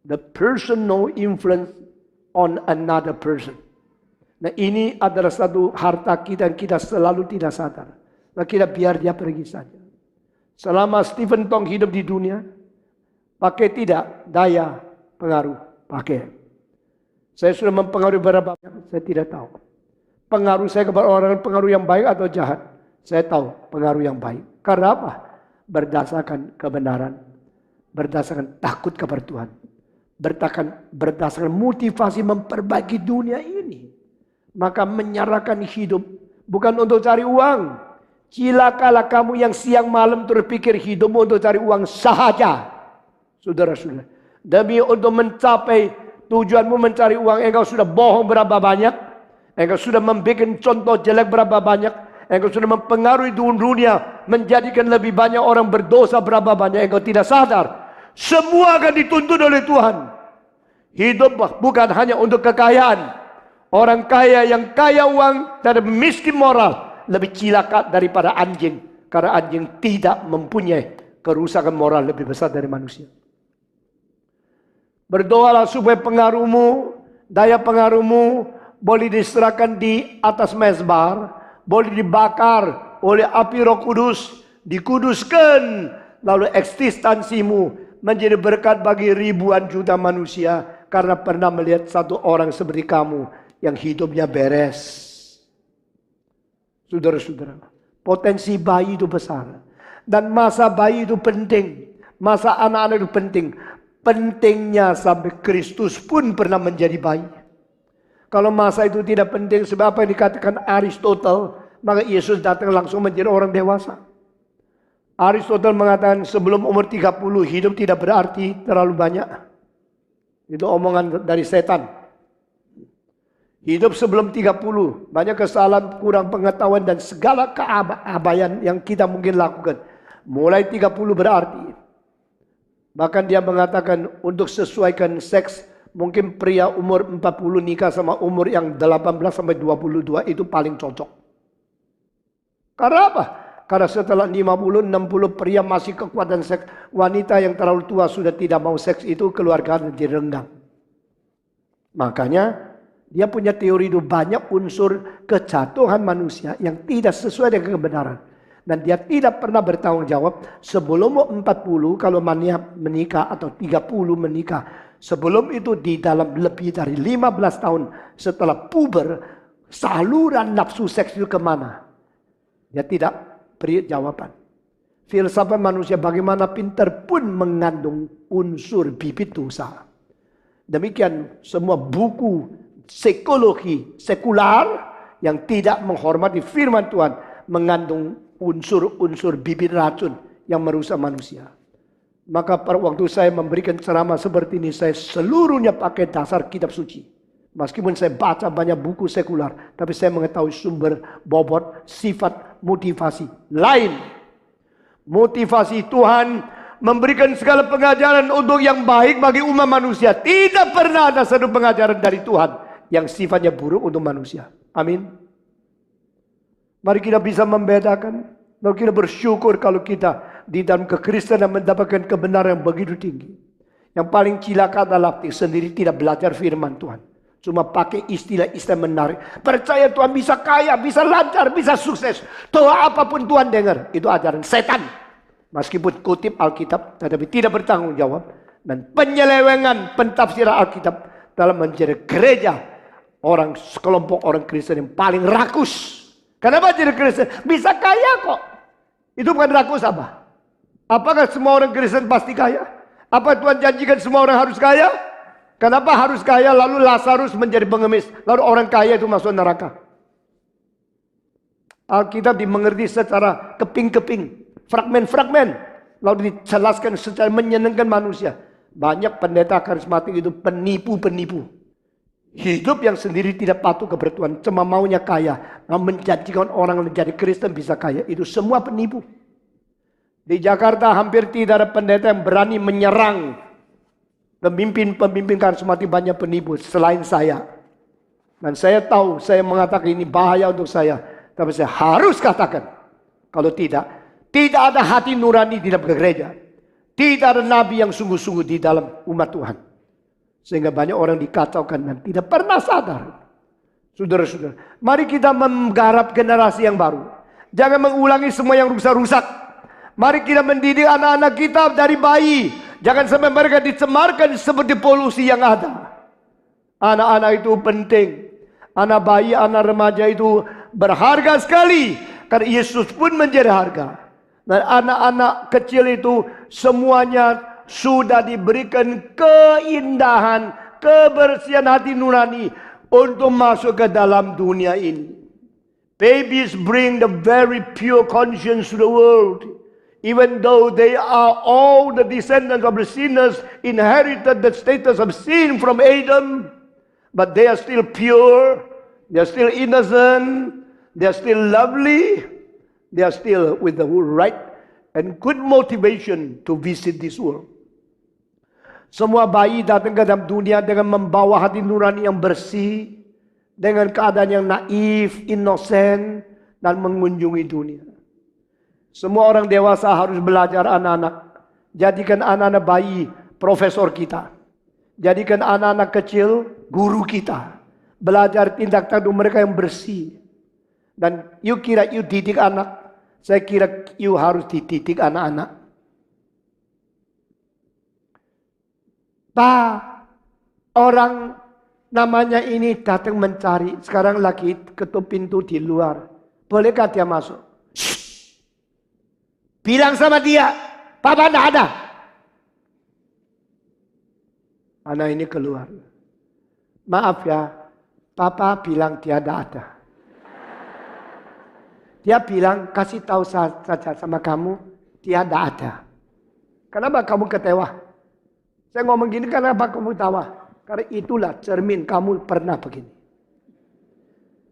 The personal influence on another person. Nah ini adalah satu harta kita yang kita selalu tidak sadar. Nah kita biar dia pergi saja. Selama Stephen Tong hidup di dunia, pakai tidak daya pengaruh, pakai. Saya sudah mempengaruhi berapa banyak, saya tidak tahu. Pengaruh saya kepada orang, pengaruh yang baik atau jahat, saya tahu pengaruh yang baik. Karena apa? Berdasarkan kebenaran, berdasarkan takut kepada Tuhan, berdasarkan motivasi memperbaiki dunia ini. Maka menyerahkan hidup bukan untuk cari uang. Cilakalah kamu yang siang malam terpikir hidupmu untuk cari uang sahaja. Saudara-saudara, demi untuk mencapai tujuanmu mencari uang, engkau sudah bohong berapa banyak, engkau sudah membuat contoh jelek berapa banyak, engkau sudah mempengaruhi dunia, menjadikan lebih banyak orang berdosa berapa banyak, engkau tidak sadar. Semua akan dituntut oleh Tuhan. Hidup bukan hanya untuk kekayaan. Orang kaya yang kaya uang dan miskin moral lebih cilaka daripada anjing. Karena anjing tidak mempunyai kerusakan moral lebih besar dari manusia. Berdoalah supaya pengaruhmu, daya pengaruhmu boleh diserahkan di atas mezbar, boleh dibakar oleh api Roh Kudus, dikuduskan, lalu eksistensimu menjadi berkat bagi ribuan juta manusia karena pernah melihat satu orang seperti kamu yang hidupnya beres. Saudara-saudara, potensi bayi itu besar dan masa bayi itu penting, masa anak-anak itu penting. Pentingnya sampai Kristus pun pernah menjadi bayi. Kalau masa itu tidak penting, sebab apa yang dikatakan Aristoteles, maka Yesus datang langsung menjadi orang dewasa. Aristoteles mengatakan sebelum umur 30 hidup tidak berarti terlalu banyak. Itu omongan dari setan. Hidup sebelum 30, banyak kesalahan, kurang pengetahuan dan segala keabayan yang kita mungkin lakukan. Mulai 30 berarti. Bahkan dia mengatakan untuk sesuaikan seks, mungkin pria umur 40 nikah sama umur yang 18 sampai 22 itu paling cocok. Karena apa? Karena setelah 50, 60 pria masih kekuatan seks. Wanita yang terlalu tua sudah tidak mau seks itu keluarga menjadi renggang. Makanya dia punya teori itu banyak unsur kejatuhan manusia yang tidak sesuai dengan kebenaran. Dan dia tidak pernah bertanggung jawab sebelum 40 kalau mania menikah atau 30 menikah. Sebelum itu di dalam lebih dari 15 tahun setelah puber, saluran nafsu seks itu kemana? Dia tidak beri jawaban. Filsafat manusia bagaimana pintar pun mengandung unsur bibit dosa. Demikian semua buku psikologi sekular yang tidak menghormati firman Tuhan mengandung unsur-unsur bibit racun yang merusak manusia. Maka pada waktu saya memberikan ceramah seperti ini, saya seluruhnya pakai dasar kitab suci. Meskipun saya baca banyak buku sekular, tapi saya mengetahui sumber, bobot, sifat, motivasi lain. Motivasi Tuhan memberikan segala pengajaran untuk yang baik bagi umat manusia. Tidak pernah ada satu pengajaran dari Tuhan yang sifatnya buruk untuk manusia. Amin. Mari kita bisa membedakan. Lalu kita bersyukur kalau kita di dalam kekristenan mendapatkan kebenaran yang begitu tinggi. Yang paling cilaka adalah sendiri tidak belajar firman Tuhan. Cuma pakai istilah-istilah menarik. Percaya Tuhan bisa kaya, bisa lancar, bisa sukses. Doa apapun Tuhan dengar. Itu ajaran setan. Meskipun kutip Alkitab, tetapi tidak bertanggung jawab. Dan penyelewengan pentafsiran Alkitab dalam menjadi gereja. Sekelompok orang Kristen yang paling rakus. Kenapa jadi Kristen? Bisa kaya kok. Itu bukan rakus apa? Apakah semua orang Kristen pasti kaya? Apa Tuhan janjikan semua orang harus kaya? Kenapa harus kaya lalu Lazarus menjadi pengemis? Lalu orang kaya itu masuk neraka. Alkitab dimengerti secara keping-keping. Fragmen-fragmen. Lalu dijelaskan secara menyenangkan manusia. Banyak pendeta karismatik itu penipu-penipu. Hidup yang sendiri tidak patuh kepada Tuhan, cuma maunya kaya, menjanjikan orang menjadi Kristen bisa kaya, itu semua penipu. Di Jakarta hampir tidak ada pendeta yang berani menyerang pemimpin karismatik, banyak penipu selain saya. Dan saya tahu, saya mengatakan ini bahaya untuk saya, tapi saya harus katakan, kalau tidak ada hati nurani di dalam gereja, tidak ada nabi yang sungguh-sungguh di dalam umat Tuhan. Sehingga banyak orang dikacaukan dan tidak pernah sadar. Saudara-saudara, mari kita menggarap generasi yang baru. Jangan mengulangi semua yang rusak-rusak. Mari kita mendidik anak-anak kita dari bayi. Jangan sampai mereka dicemarkan seperti polusi yang ada. Anak-anak itu penting. Anak bayi, anak remaja itu berharga sekali. Karena Yesus pun menjadi harga. Dan anak-anak kecil itu semuanya sudah diberikan keindahan, kebersihan hati nurani untuk masuk ke dalam dunia ini. Babies bring the very pure conscience to the world. Even though they are all the descendants of the sinners, inherited the status of sin from Adam, but they are still pure, they are still innocent, they are still lovely, they are still with the right and good motivation to visit this world. Semua bayi datang ke dalam dunia dengan membawa hati nurani yang bersih, dengan keadaan yang naif, innocent, dan mengunjungi dunia. Semua orang dewasa harus belajar anak-anak. Jadikan anak-anak bayi profesor kita. Jadikan anak-anak kecil guru kita. Belajar tindak tanduk mereka yang bersih. Dan you kira you didik anak. Saya kira you harus dididik anak-anak. Orang namanya ini datang mencari. Sekarang lagi ketuk pintu di luar. Bolehkah dia masuk? Shh. Bilang sama dia, Papa tidak ada. Anak ini keluar. Maaf ya, Papa bilang dia tidak ada. Dia bilang, kasih tahu saja sama kamu, dia tidak ada. Kenapa kamu kecewa? Saya ngomong gini, kenapa kamu tawa? Karena itulah cermin kamu pernah begini.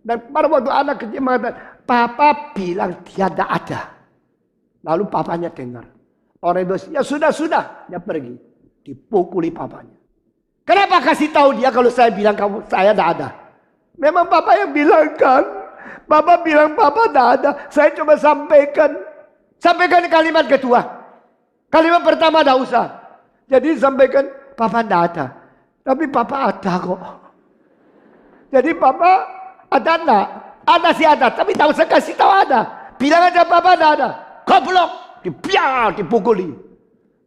Dan pada waktu anak kecil mengatakan, Papa bilang dia tidak ada. Lalu papanya dengar. Orang itu, ya sudah, dia pergi. Dipukuli papanya. Kenapa kasih tahu dia kalau saya bilang saya tidak ada? Memang Papa yang bilang kan. Papa bilang Papa tidak ada. Saya coba sampaikan. Sampaikan kalimat kedua. Kalimat pertama tidak usah. Jadi sampaikan Papa tidak ada. Tapi Papa ada kok. Jadi Papa ada enggak? Ada sih ada. Tapi tak usah kasih tahu ada. Bilang aja Papa tidak ada. Goblok. Dipukuli.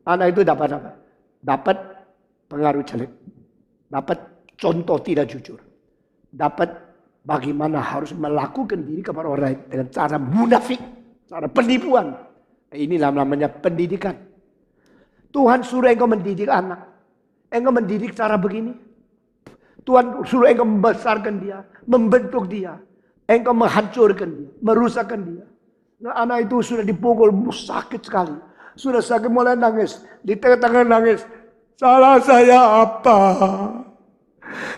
Anak itu dapat apa? Dapat pengaruh jelek. Dapat contoh tidak jujur. Dapat bagaimana harus melakukan diri kepada orang lain dengan cara munafik, cara penipuan. Inilah namanya pendidikan. Tuhan suruh engkau mendidik anak. Engkau mendidik cara begini. Tuhan suruh engkau membesarkan dia, membentuk dia. Engkau menghancurkan dia, merusakkan dia. Nah, anak itu sudah dipukul, sakit sekali. Sudah sakit mulai nangis. Di tengah-tengah nangis. Salah saya apa?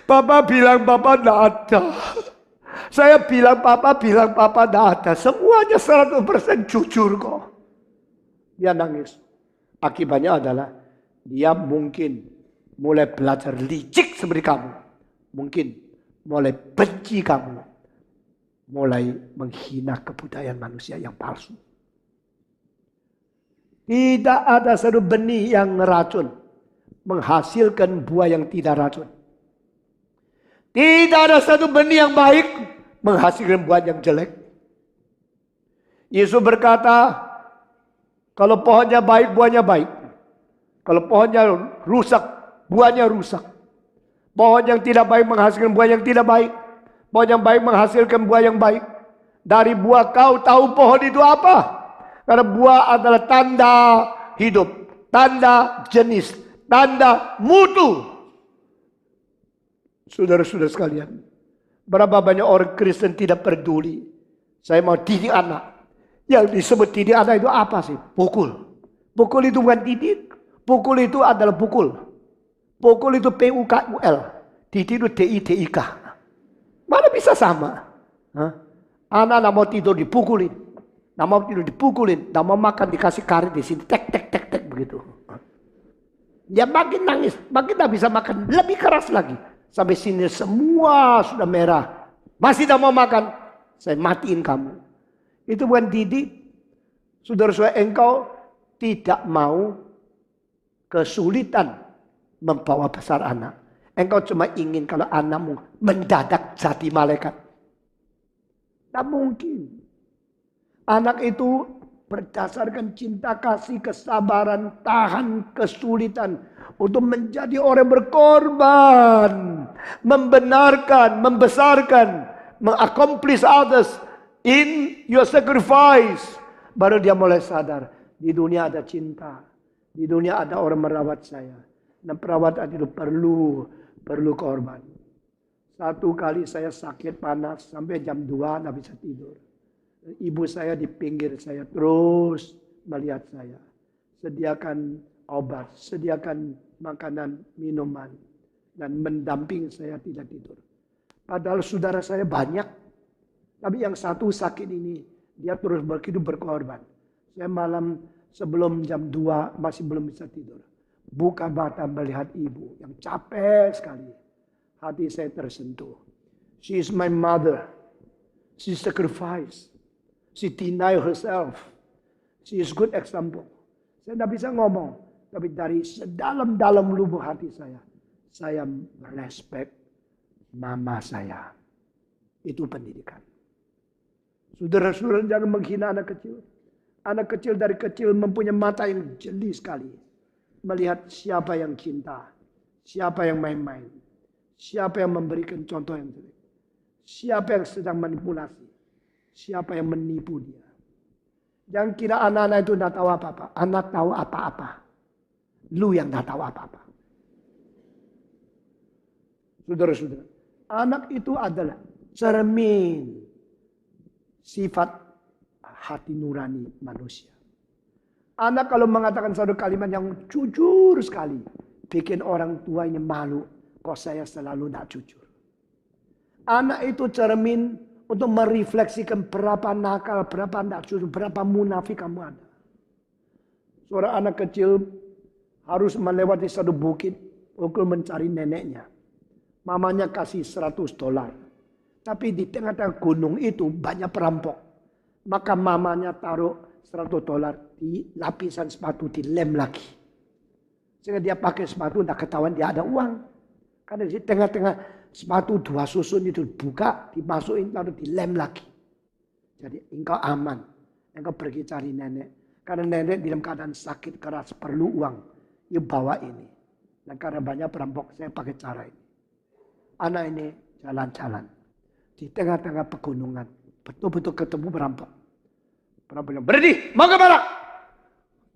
Papa bilang Papa tidak ada. Saya bilang Papa tidak ada. Semuanya 100% jujur kok. Dia nangis. Akibatnya adalah dia mungkin mulai belajar licik seperti kamu. Mungkin mulai benci kamu. Mulai menghina kebudayaan manusia yang palsu. Tidak ada satu benih yang racun menghasilkan buah yang tidak racun. Tidak ada satu benih yang baik menghasilkan buah yang jelek. Yesus berkata, kalau pohonnya baik, buahnya baik. Kalau pohonnya rusak, buahnya rusak. Pohon yang tidak baik menghasilkan buah yang tidak baik. Pohon yang baik menghasilkan buah yang baik. Dari buah kau tahu pohon itu apa? Karena buah adalah tanda hidup. Tanda jenis. Tanda mutu. Saudara-saudara sekalian. Berapa banyak orang Kristen tidak peduli. Saya mau didik anak. Yang disebut didik anak itu apa sih? Pukul. Pukul itu bukan didik. Pukul itu adalah pukul. Pukul itu PUKUL. Didik itu DIDIK. Mana bisa sama? Anak mau tidur dipukulin. Nak mau tidur dipukulin. Nak mau makan dikasih karet di sini. Tek begitu. Dia makin nangis. Makin tak bisa makan. Lebih keras lagi. Sampai sini semua sudah merah. Masih tak mau makan. Saya matiin kamu. Itu bukan didik. Saudara-saudara, engkau tidak mau kesulitan membawa besar anak. Engkau cuma ingin kalau anakmu mendadak jadi malaikat. Tak mungkin. Anak itu berdasarkan cinta kasih, kesabaran, tahan kesulitan. Untuk menjadi orang berkorban. Membenarkan, membesarkan. Mengaccomplish others. In your sacrifice. Baru dia mulai sadar. Di dunia ada cinta. Di dunia ada orang merawat saya. Dan perawatan itu perlu korban. Satu kali saya sakit panas. Sampai jam 2 tidak bisa tidur. Ibu saya di pinggir saya terus melihat saya. Sediakan obat, sediakan makanan, minuman. Dan mendampingi saya tidak tidur. Padahal saudara saya banyak. Tapi yang satu sakit ini, dia terus hidup berkorban. Saya malam sebelum jam 2 masih belum bisa tidur. Buka mata melihat ibu yang capek sekali. Hati saya tersentuh. She is my mother. She sacrificed. She deny herself. She is good example. Saya tidak bisa ngomong. Tapi dari sedalam-dalam lubuk hati saya respect mama saya. Itu pendidikan. Saudara-saudara jangan menghina anak kecil. Anak kecil dari kecil mempunyai mata yang jeli sekali. Melihat siapa yang cinta. Siapa yang main-main. Siapa yang memberikan contoh yang jelek. Siapa yang sedang manipulasi. Siapa yang menipu dia. Jangan kira anak-anak itu tidak tahu apa-apa. Anak tahu apa-apa. Lu yang tidak tahu apa-apa. Saudara-saudara. Anak itu adalah cermin sifat hati nurani manusia. Anak kalau mengatakan satu kalimat yang jujur sekali. Bikin orang tua ini malu. Kok saya selalu tidak jujur. Anak itu cermin untuk merefleksikan berapa nakal, berapa tidak jujur, berapa munafik kamu ada. Seorang anak kecil harus melewati satu bukit untuk mencari neneknya. Mamanya kasih $100. Tapi di tengah-tengah gunung itu banyak perampok. Maka mamanya taruh $100 di lapisan sepatu, dilem lagi. Sehingga dia pakai sepatu, tidak ketahuan dia ada uang. Karena di tengah-tengah sepatu 2 susun itu buka, dimasukin lalu dilem lagi. Jadi engkau aman. Engkau pergi cari nenek. Karena nenek dalam keadaan sakit keras perlu uang. You bawa ini. Dan karena banyak perampok saya pakai cara ini. Anak ini jalan-jalan. Di tengah-tengah pegunungan. Betul-betul ketemu perampok. Perampok bilang, berhenti, mau kemana?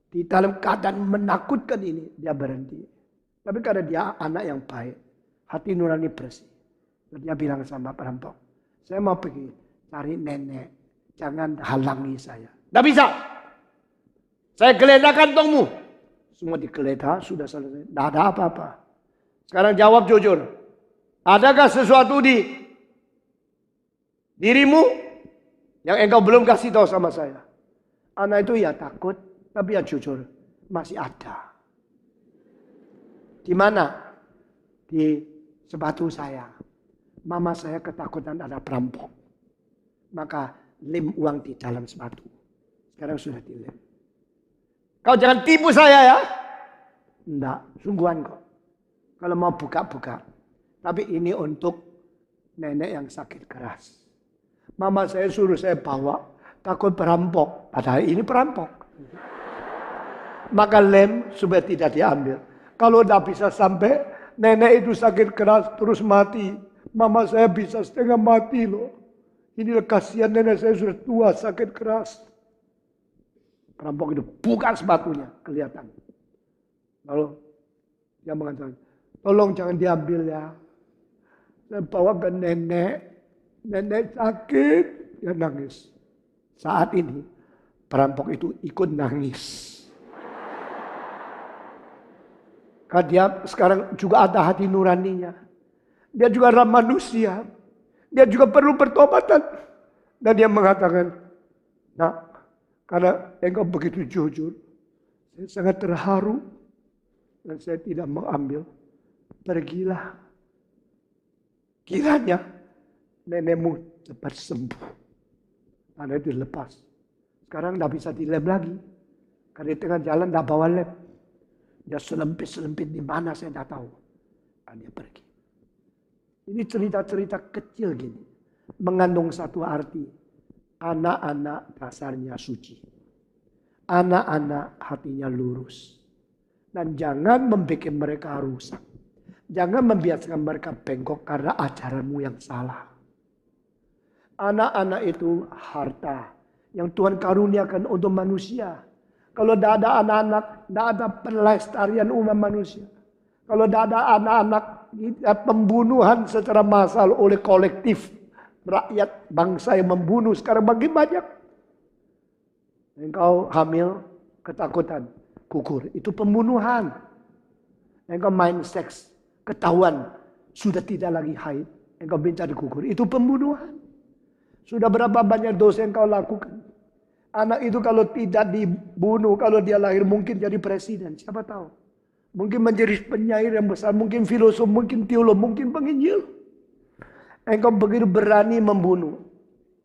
Di dalam keadaan menakutkan ini, dia berhenti. Tapi karena dia anak yang baik. Hati nurani bersih. Dia bilang sama perampok, saya mau pergi cari nenek. Jangan halangi saya. Tidak bisa. Saya geledah kantongmu. Semua digeledah, sudah selesai. Tidak ada apa-apa. Sekarang jawab jujur. Adakah sesuatu di dirimu yang engkau belum kasih tahu sama saya? Anak itu ya takut, tapi ya jujur. Masih ada. Di mana? Di sepatu saya. Mama saya ketakutan ada perampok. Maka lem uang di dalam sepatu. Sekarang sudah dilem. Kau jangan tipu saya ya. Enggak, sungguhan kok. Kalau mau buka-buka. Tapi ini untuk nenek yang sakit keras. Mama saya suruh saya bawa. Takut perampok. Padahal ini perampok. Maka lem supaya tidak diambil. Kalau tidak bisa sampai nenek itu sakit keras terus mati. Mama saya bisa setengah mati loh. Inilah kasihan nenek saya sudah tua sakit keras. Perampok itu buka sepatunya kelihatan. Lalu dia mengatakan, tolong jangan diambil ya. Saya bawa ke nenek. Nenek sakit. Dia nangis. Saat ini perampok itu ikut nangis. Karena dia sekarang juga ada hati nuraninya. Dia juga adalah manusia. Dia juga perlu pertobatan. Dan dia mengatakan, nah, karena engkau begitu jujur, saya sangat terharu. Dan saya tidak mengambil. Pergilah. Kiranya nenekmu cepat sembuh. Karena itu lepas. Sekarang tidak bisa dilem lagi. Karena di tengah jalan tidak bawa lem. Dia selempit-selempit di mana saya tidak tahu. Dan dia pergi. Ini cerita-cerita kecil gini. Mengandung satu arti. Anak-anak dasarnya suci. Anak-anak hatinya lurus. Dan jangan membuat mereka rusak. Jangan membiarkan mereka bengkok karena ajaranmu yang salah. Anak-anak itu harta yang Tuhan karuniakan untuk manusia. Kalau tidak ada anak-anak, tidak ada pelestarian umat manusia. Kalau tidak ada anak-anak, pembunuhan secara massal oleh kolektif. Rakyat bangsa yang membunuh sekarang bagi banyak. Engkau hamil, ketakutan, gugur. Itu pembunuhan. Engkau main seks, ketahuan, sudah tidak lagi haid. Engkau mencari gugur. Itu pembunuhan. Sudah berapa banyak dosa yang kau lakukan. Anak itu kalau tidak dibunuh, kalau dia lahir mungkin jadi presiden. Siapa tahu. Mungkin menjadi penyair yang besar, mungkin filosof, mungkin teolog, mungkin penginjil. Engkau begitu berani membunuh.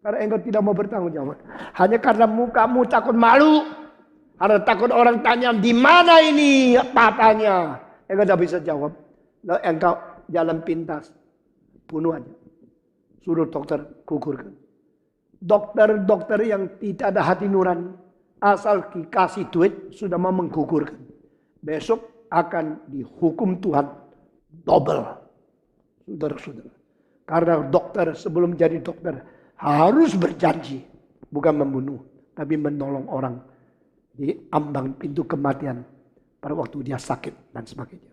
Karena engkau tidak mau bertanggung jawab. Hanya karena mukamu takut malu. Karena takut orang tanya, di mana ini papanya? Engkau tidak bisa jawab. Lalu engkau jalan pintas. Bunuh aja. Suruh dokter gugurkan. Dokter-dokter yang tidak ada hati nurani. Asal dikasih duit sudah mau menggugurkan. Besok akan dihukum Tuhan double. Saudara-saudara. Karena dokter sebelum jadi dokter harus berjanji. Bukan membunuh. Tapi menolong orang. Di ambang pintu kematian. Pada waktu dia sakit dan sebagainya.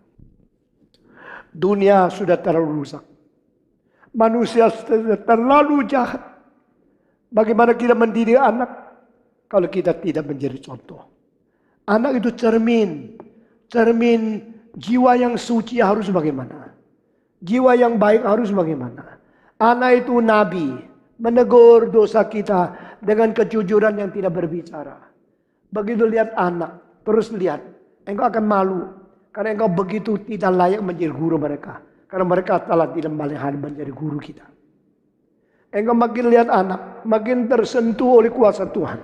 Dunia sudah terlalu rusak. Manusia sudah terlalu jahat. Bagaimana kita mendidik anak kalau kita tidak menjadi contoh? Anak itu cermin jiwa yang suci harus bagaimana? Jiwa yang baik harus bagaimana? Anak itu nabi, menegur dosa kita dengan kejujuran yang tidak berbicara. Begitu lihat anak, terus lihat, engkau akan malu karena engkau begitu tidak layak menjadi guru mereka. Karena mereka telah tidak melihat menjadi guru kita. Engkau makin lihat anak, makin tersentuh oleh kuasa Tuhan.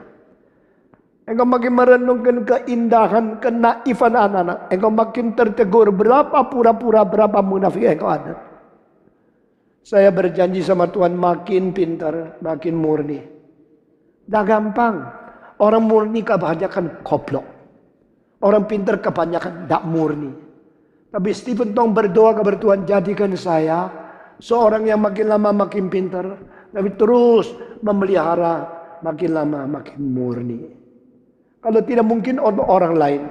Engkau makin merenungkan keindahan, kenaifan anak-anak. Engkau makin tertegur berapa pura-pura, berapa munafik engkau ada. Saya berjanji sama Tuhan makin pintar, makin murni. Dah gampang. Orang murni kebanyakan goblok. Orang pintar kebanyakan tak murni. Tapi Stephen Tong berdoa kepada Tuhan, jadikan saya seorang yang makin lama makin pintar. Tapi terus memelihara makin lama makin murni. Kalau tidak mungkin untuk orang lain,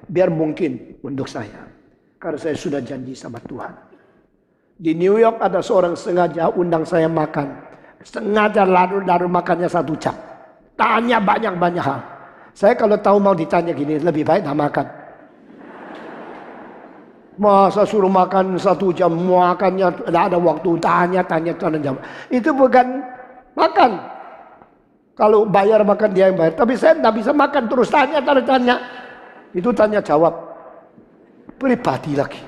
biar mungkin untuk saya. Karena saya sudah janji sama Tuhan. Di New York ada seorang sengaja undang saya makan. Sengaja lalu makannya 1 jam. Tanya banyak-banyak hal. Saya kalau tahu mau ditanya gini, lebih baik tak makan. Masa suruh makan 1 jam, makannya tidak ada waktu, tanya jawab. Itu bukan makan. Kalau bayar makan dia yang bayar. Tapi saya tidak bisa makan terus tanya. Itu tanya jawab. Pribadi lagi.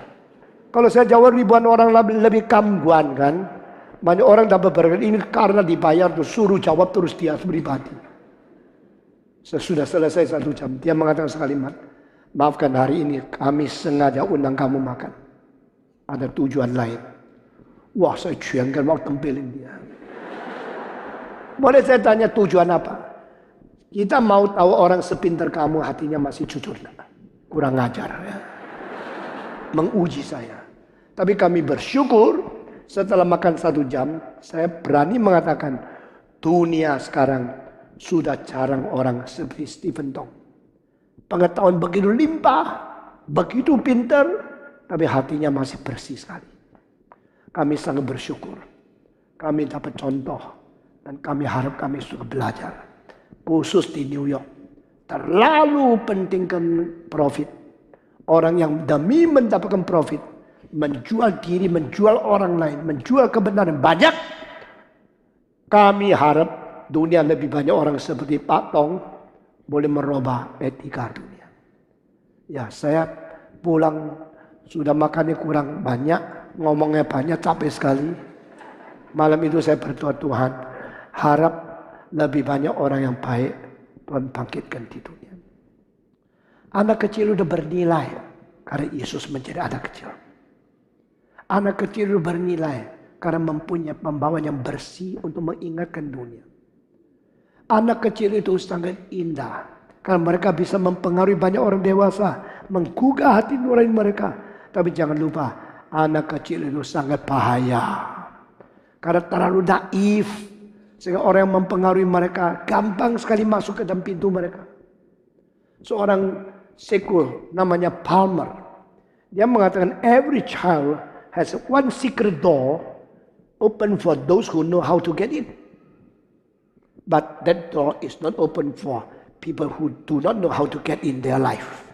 Kalau saya jawab ribuan orang lebih kamguan kan. Banyak orang dapat berkata ini karena dibayar terus suruh jawab terus dia pribadi. Sesudah selesai 1 jam dia mengatakan sekalimat. Maafkan hari ini kami sengaja undang kamu makan. Ada tujuan lain. Wah saya jengkel mau tempelin dia. Boleh saya tanya tujuan apa? Kita mau tahu orang sepintar kamu hatinya masih jujur. Kurang ajar ya. Menguji saya. Tapi kami bersyukur setelah makan 1 jam. Saya berani mengatakan dunia sekarang sudah jarang orang seperti Stephen Tong. Pengetahuan begitu limpah, begitu pintar, tapi hatinya masih bersih sekali. Kami sangat bersyukur. Kami dapat contoh dan kami harap kami suka belajar. Khusus di New York. Terlalu pentingkan profit. Orang yang demi mendapatkan profit, menjual diri, menjual orang lain, menjual kebenaran banyak. Kami harap dunia lebih banyak orang seperti Pak Tong boleh merubah etika dunia. Ya saya pulang sudah makannya kurang banyak, ngomongnya banyak, capek sekali. Malam itu saya berdoa Tuhan, harap lebih banyak orang yang baik Tuhan bangkitkan di dunia. Anak kecil udah bernilai karena Yesus menjadi anak kecil. Anak kecil udah bernilai karena mempunyai pembawaan yang bersih untuk mengingatkan dunia. Anak kecil itu sangat indah. Karena mereka bisa mempengaruhi banyak orang dewasa. Menggugah hati nurani mereka. Tapi jangan lupa. Anak kecil itu sangat bahaya. Karena terlalu naif. Sehingga orang yang mempengaruhi mereka. Gampang sekali masuk ke dalam pintu mereka. Seorang sekul namanya Palmer. Dia mengatakan every child has one secret door. Open for those who know how to get in. But that door is not open for people who do not know how to get in their life.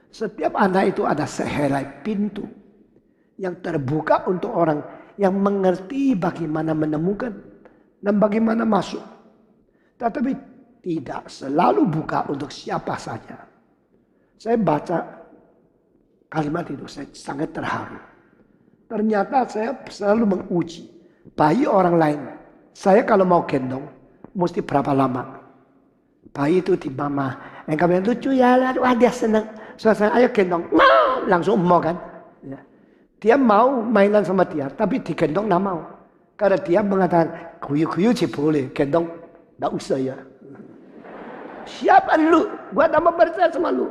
Setiap anak itu ada sehelai pintu yang terbuka untuk orang yang mengerti bagaimana menemukan dan bagaimana masuk. Tetapi tidak selalu buka untuk siapa saja. Saya baca kalimat itu, saya sangat terharu. Ternyata saya selalu menguji bayi orang lain. Saya kalau mau gendong, mesti berapa lama? Bayi itu di mama. Yang kami lucu ya, wah dia senang. Suasana ayo gendong, langsung mau kan. Ya. Dia mau mainan sama dia, tapi digendong nggak mau. Karena dia mengatakan, guyu-guyu sih boleh, gendong nggak usah ya. Siapa lu? Gua tak mau percaya sama lu.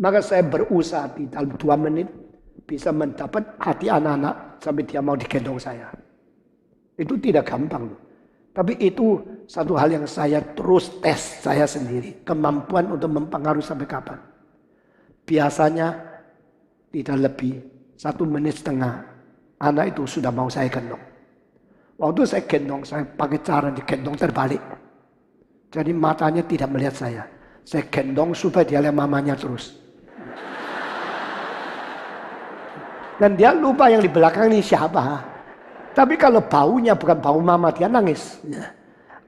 Maka saya berusaha di dalam 2 menit bisa mendapat hati anak-anak sampai dia mau digendong saya. Itu tidak gampang loh. Tapi itu satu hal yang saya terus tes saya sendiri. Kemampuan untuk mempengaruhi sampai kapan. Biasanya tidak lebih 1,5 menit anak itu sudah mau saya gendong. Waktu saya gendong, saya pakai cara digendong terbalik. Jadi matanya tidak melihat saya. Saya gendong supaya dia lihat mamanya terus. Dan dia lupa yang di belakang ini siapa. Tapi kalau baunya bukan bau mama, dia nangis.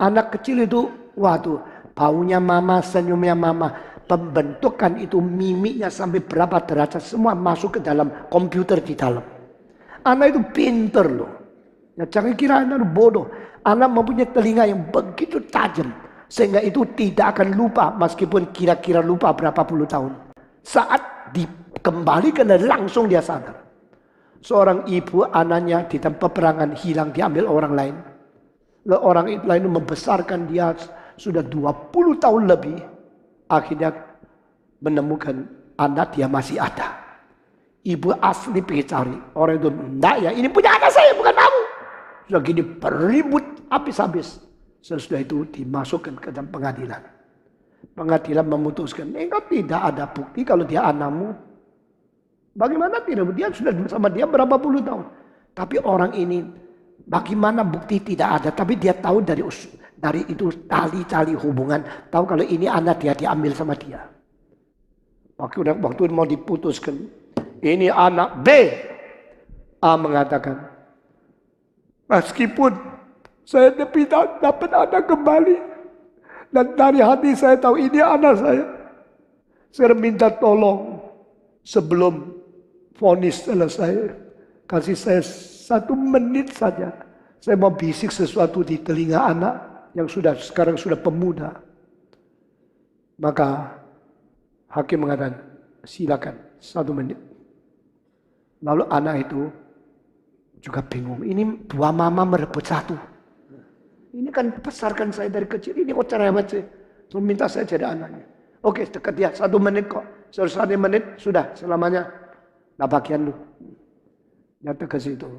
Anak kecil itu, waduh, baunya mama, senyumnya mama. Pembentukan itu mimiknya sampai berapa derajat, semua masuk ke dalam komputer di dalam. Anak itu pinter loh. Ya, jangan kira anak bodoh. Anak mempunyai telinga yang begitu tajam. Sehingga itu tidak akan lupa, meskipun kira-kira lupa berapa puluh tahun. Saat dikembalikan dan langsung dia sadar. Seorang ibu anaknya di dalam peperangan hilang diambil orang lain. Lalu orang lain membesarkan dia sudah 20 tahun lebih. Akhirnya menemukan anak dia masih ada. Ibu asli pergi cari. Orang itu, enggak ya ini punya anak saya bukan kamu. Sudah gini beribut habis-habis. Sesudah itu dimasukkan ke dalam pengadilan. Pengadilan memutuskan, engkau tidak ada bukti kalau dia anakmu. Bagaimana tidak? Dia sudah bersama dia berapa puluh tahun. Tapi orang ini bagaimana bukti tidak ada. Tapi dia tahu dari itu tali-tali hubungan. Tahu kalau ini anak dia diambil sama dia. Waktu mau diputuskan. Ini anak B. A mengatakan. Meskipun saya tidak dapat anak kembali. Dan dari hati saya tahu ini anak saya. Saya minta tolong sebelum vonis selesai, kasih saya 1 menit saja. Saya mau bisik sesuatu di telinga anak yang sekarang sudah pemuda. Maka hakim mengatakan, silakan 1 menit. Lalu anak itu juga bingung. Ini 2 mama merebut 1. Ini kan besarkan saya dari kecil. Ini kok cara hebat sih. Terus minta saya jadi anaknya. Oke, dekat ya 1 menit kok. Selesai 1 menit sudah selamanya. Nah bagian lu. Nyata ke situ.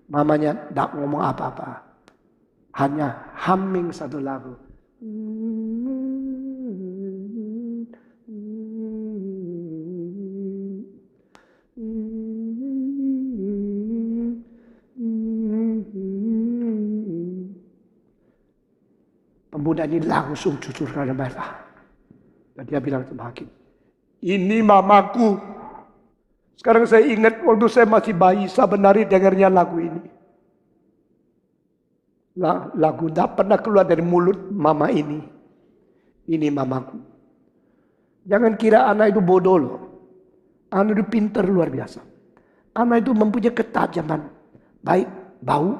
Mamanya tidak ngomong apa-apa. Hanya humming 1 lagu. Pemuda ini langsung jujur karena marah. Dan dia bilang sama hakim. Ini mamaku. Sekarang saya ingat waktu saya masih bayi, saya benar dengarnya lagu ini. Lagu tidak pernah keluar dari mulut mama ini. Ini mamaku. Jangan kira anak itu bodoh loh. Anak itu pintar luar biasa. Anak itu mempunyai ketajaman. Baik bau,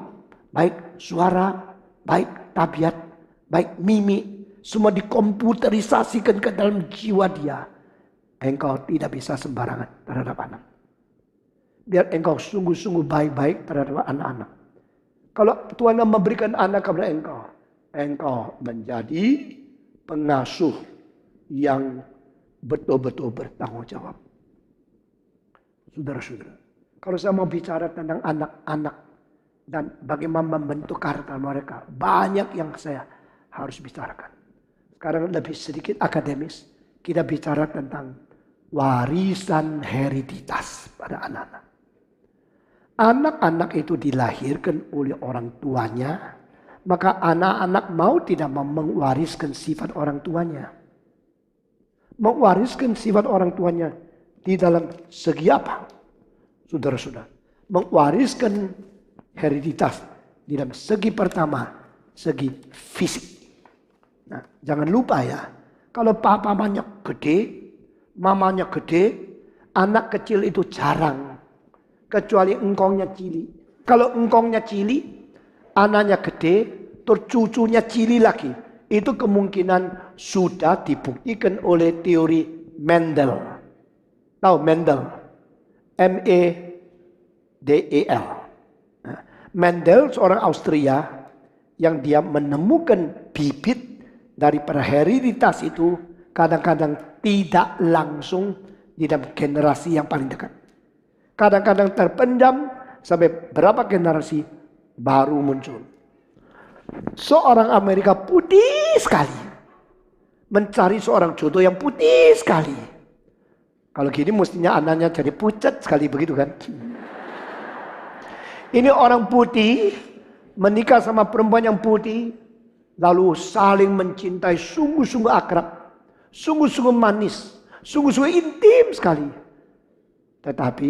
baik suara, baik tabiat, baik mimik. Semua dikomputerisasikan ke dalam jiwa dia. Engkau tidak bisa sembarangan terhadap anak. Biar engkau sungguh-sungguh baik-baik terhadap anak-anak. Kalau Tuhan memberikan anak kepada engkau menjadi pengasuh yang betul-betul bertanggung jawab. Saudara-saudara, kalau saya mau bicara tentang anak-anak dan bagaimana membentuk karakter mereka, banyak yang saya harus bicarakan. Sekarang lebih sedikit akademis, kita bicara tentang warisan hereditas pada anak-anak. Anak-anak itu dilahirkan oleh orang tuanya, maka anak-anak mau tidak mau mewariskan sifat orang tuanya. Mewariskan sifat orang tuanya di dalam segi apa? Saudara-saudara, mewariskan hereditas di dalam segi pertama, segi fisik. Nah, jangan lupa ya, kalau papanya gede, mamanya gede, anak kecil itu jarang. Kecuali engkongnya cili. Kalau engkongnya cili, anaknya gede, terus cucunya Chili lagi. Itu kemungkinan sudah dibuktikan oleh teori Mendel. Tahu Mendel? Mendel. Mendel seorang Austria yang dia menemukan bibit daripada hereditas itu kadang-kadang tidak langsung di dalam generasi yang paling dekat. Kadang-kadang terpendam sampai berapa generasi baru muncul. Seorang Amerika putih sekali mencari seorang jodoh yang putih sekali. Kalau gini mestinya anaknya jadi pucat sekali begitu kan. Ini orang putih menikah sama perempuan yang putih, lalu saling mencintai, sungguh-sungguh akrab, sungguh-sungguh manis, sungguh-sungguh intim sekali. Tetapi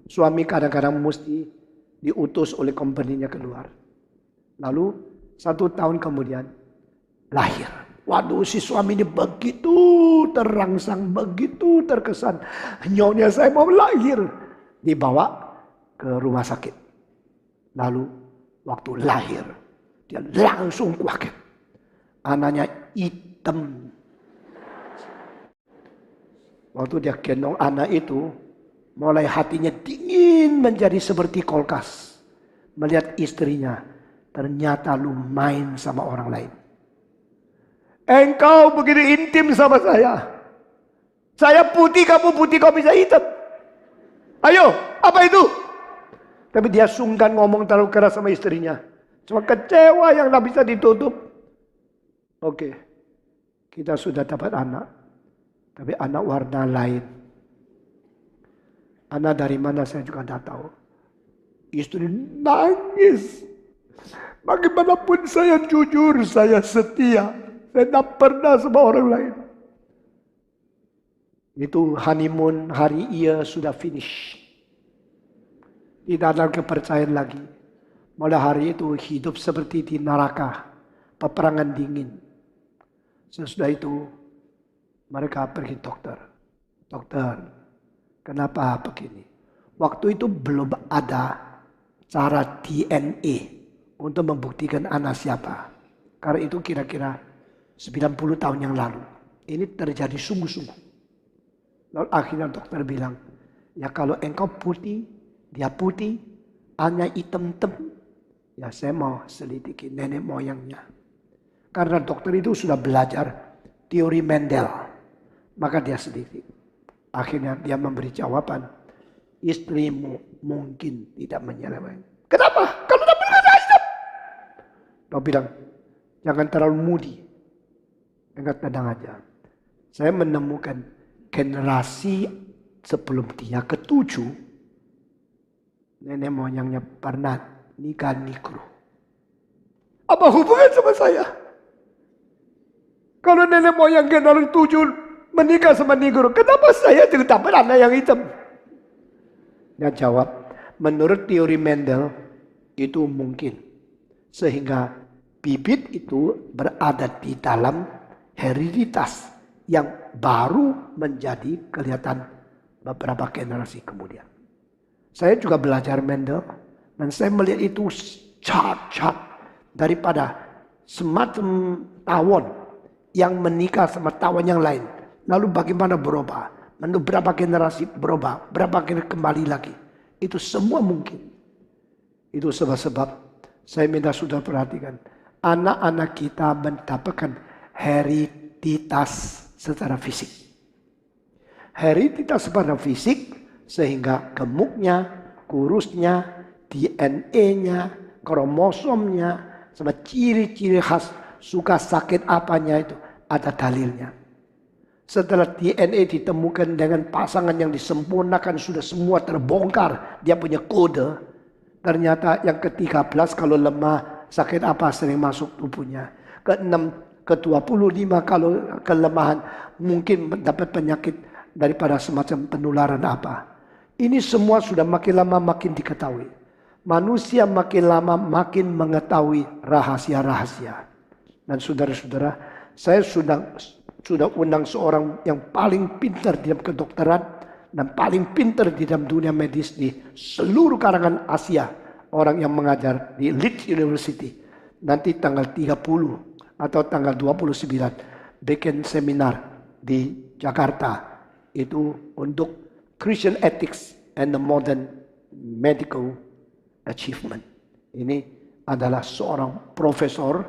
suami kadang-kadang mesti diutus oleh company-nya keluar. Lalu 1 tahun kemudian lahir. Waduh, si suami ini begitu terangsang, begitu terkesan. Nyonya saya mau lahir. Dibawa ke rumah sakit. Lalu waktu lahir, dia langsung kaget. Anaknya hitam. Waktu dia gendong anak itu, mulai hatinya dingin menjadi seperti kulkas. Melihat istrinya, ternyata lu main sama orang lain. Engkau begitu intim sama saya. Saya putih, kamu putih, kau bisa hitam. Ayo, apa itu? Tapi dia sungkan ngomong terlalu keras sama istrinya. Cuma kecewa yang tak bisa ditutup. Oke, kita sudah dapat anak. Tapi anak warna lain. Anak dari mana saya juga tidak tahu. Istri nangis. Bagaimanapun saya jujur, saya setia. Saya tidak pernah sama orang lain. Itu honeymoon hari ia sudah finish. Tidak ada kepercayaan lagi. Mulai hari itu hidup seperti di neraka. Peperangan dingin. Sesudah itu mereka pergi dokter. Dokter, kenapa begini? Waktu itu belum ada cara DNA untuk membuktikan anak siapa. Karena itu kira-kira 90 tahun yang lalu. Ini terjadi sungguh-sungguh. Lalu akhirnya dokter bilang, ya kalau engkau putih, dia putih, anaknya hitam-hitam, ya saya mau selidiki nenek moyangnya. Karena dokter itu sudah belajar teori Mendel. Maka dia selidiki. Akhirnya dia memberi jawaban, istrimu mungkin tidak menyeleweng. Kenapa? Kalau tak benar hitam. Dia bilang, jangan terlalu mudi. Enggak, tenang aja. Saya menemukan generasi sebelum dia ke-7. Nenek moyangnya pernah nikah negro. Apa hubungan sama saya? Kalau nenek moyang generasi 7 menikah sama negro, kenapa saya tidak dapat anak yang hitam? Dia jawab, menurut teori Mendel itu mungkin. Sehingga bibit itu berada di dalam hereditas yang baru menjadi kelihatan beberapa generasi kemudian. Saya juga belajar Mendel dan saya melihat itu chart daripada semacam tawon yang menikah sama tawon yang lain. Lalu bagaimana berubah? Menurut berapa generasi berubah? Berapa kembali lagi? Itu semua mungkin. Itu sebab-sebab saya minta sudah perhatikan. Anak-anak kita mendapatkan hereditas secara fisik. Hereditas secara fisik sehingga gemuknya, kurusnya, DNA-nya, kromosomnya, sama ciri-ciri khas suka sakit apanya itu ada dalilnya. Setelah DNA ditemukan dengan pasangan yang disempurnakan sudah semua terbongkar, dia punya kode. Ternyata yang ke-13 kalau lemah sakit apa sering masuk tubuhnya. Ke-6 ke-25 kalau kelemahan mungkin mendapat penyakit daripada semacam penularan apa. Ini semua sudah makin lama makin diketahui. Manusia makin lama makin mengetahui rahasia-rahasia. Dan saudara-saudara, saya sudah undang seorang yang paling pintar di dalam kedokteran dan paling pintar di dalam dunia medis di seluruh kalangan Asia. Orang yang mengajar di Leeds University. nanti tanggal 30 atau tanggal 29 bikin seminar di Jakarta. Itu untuk Christian Ethics and the Modern Medical Achievement. Ini adalah seorang profesor,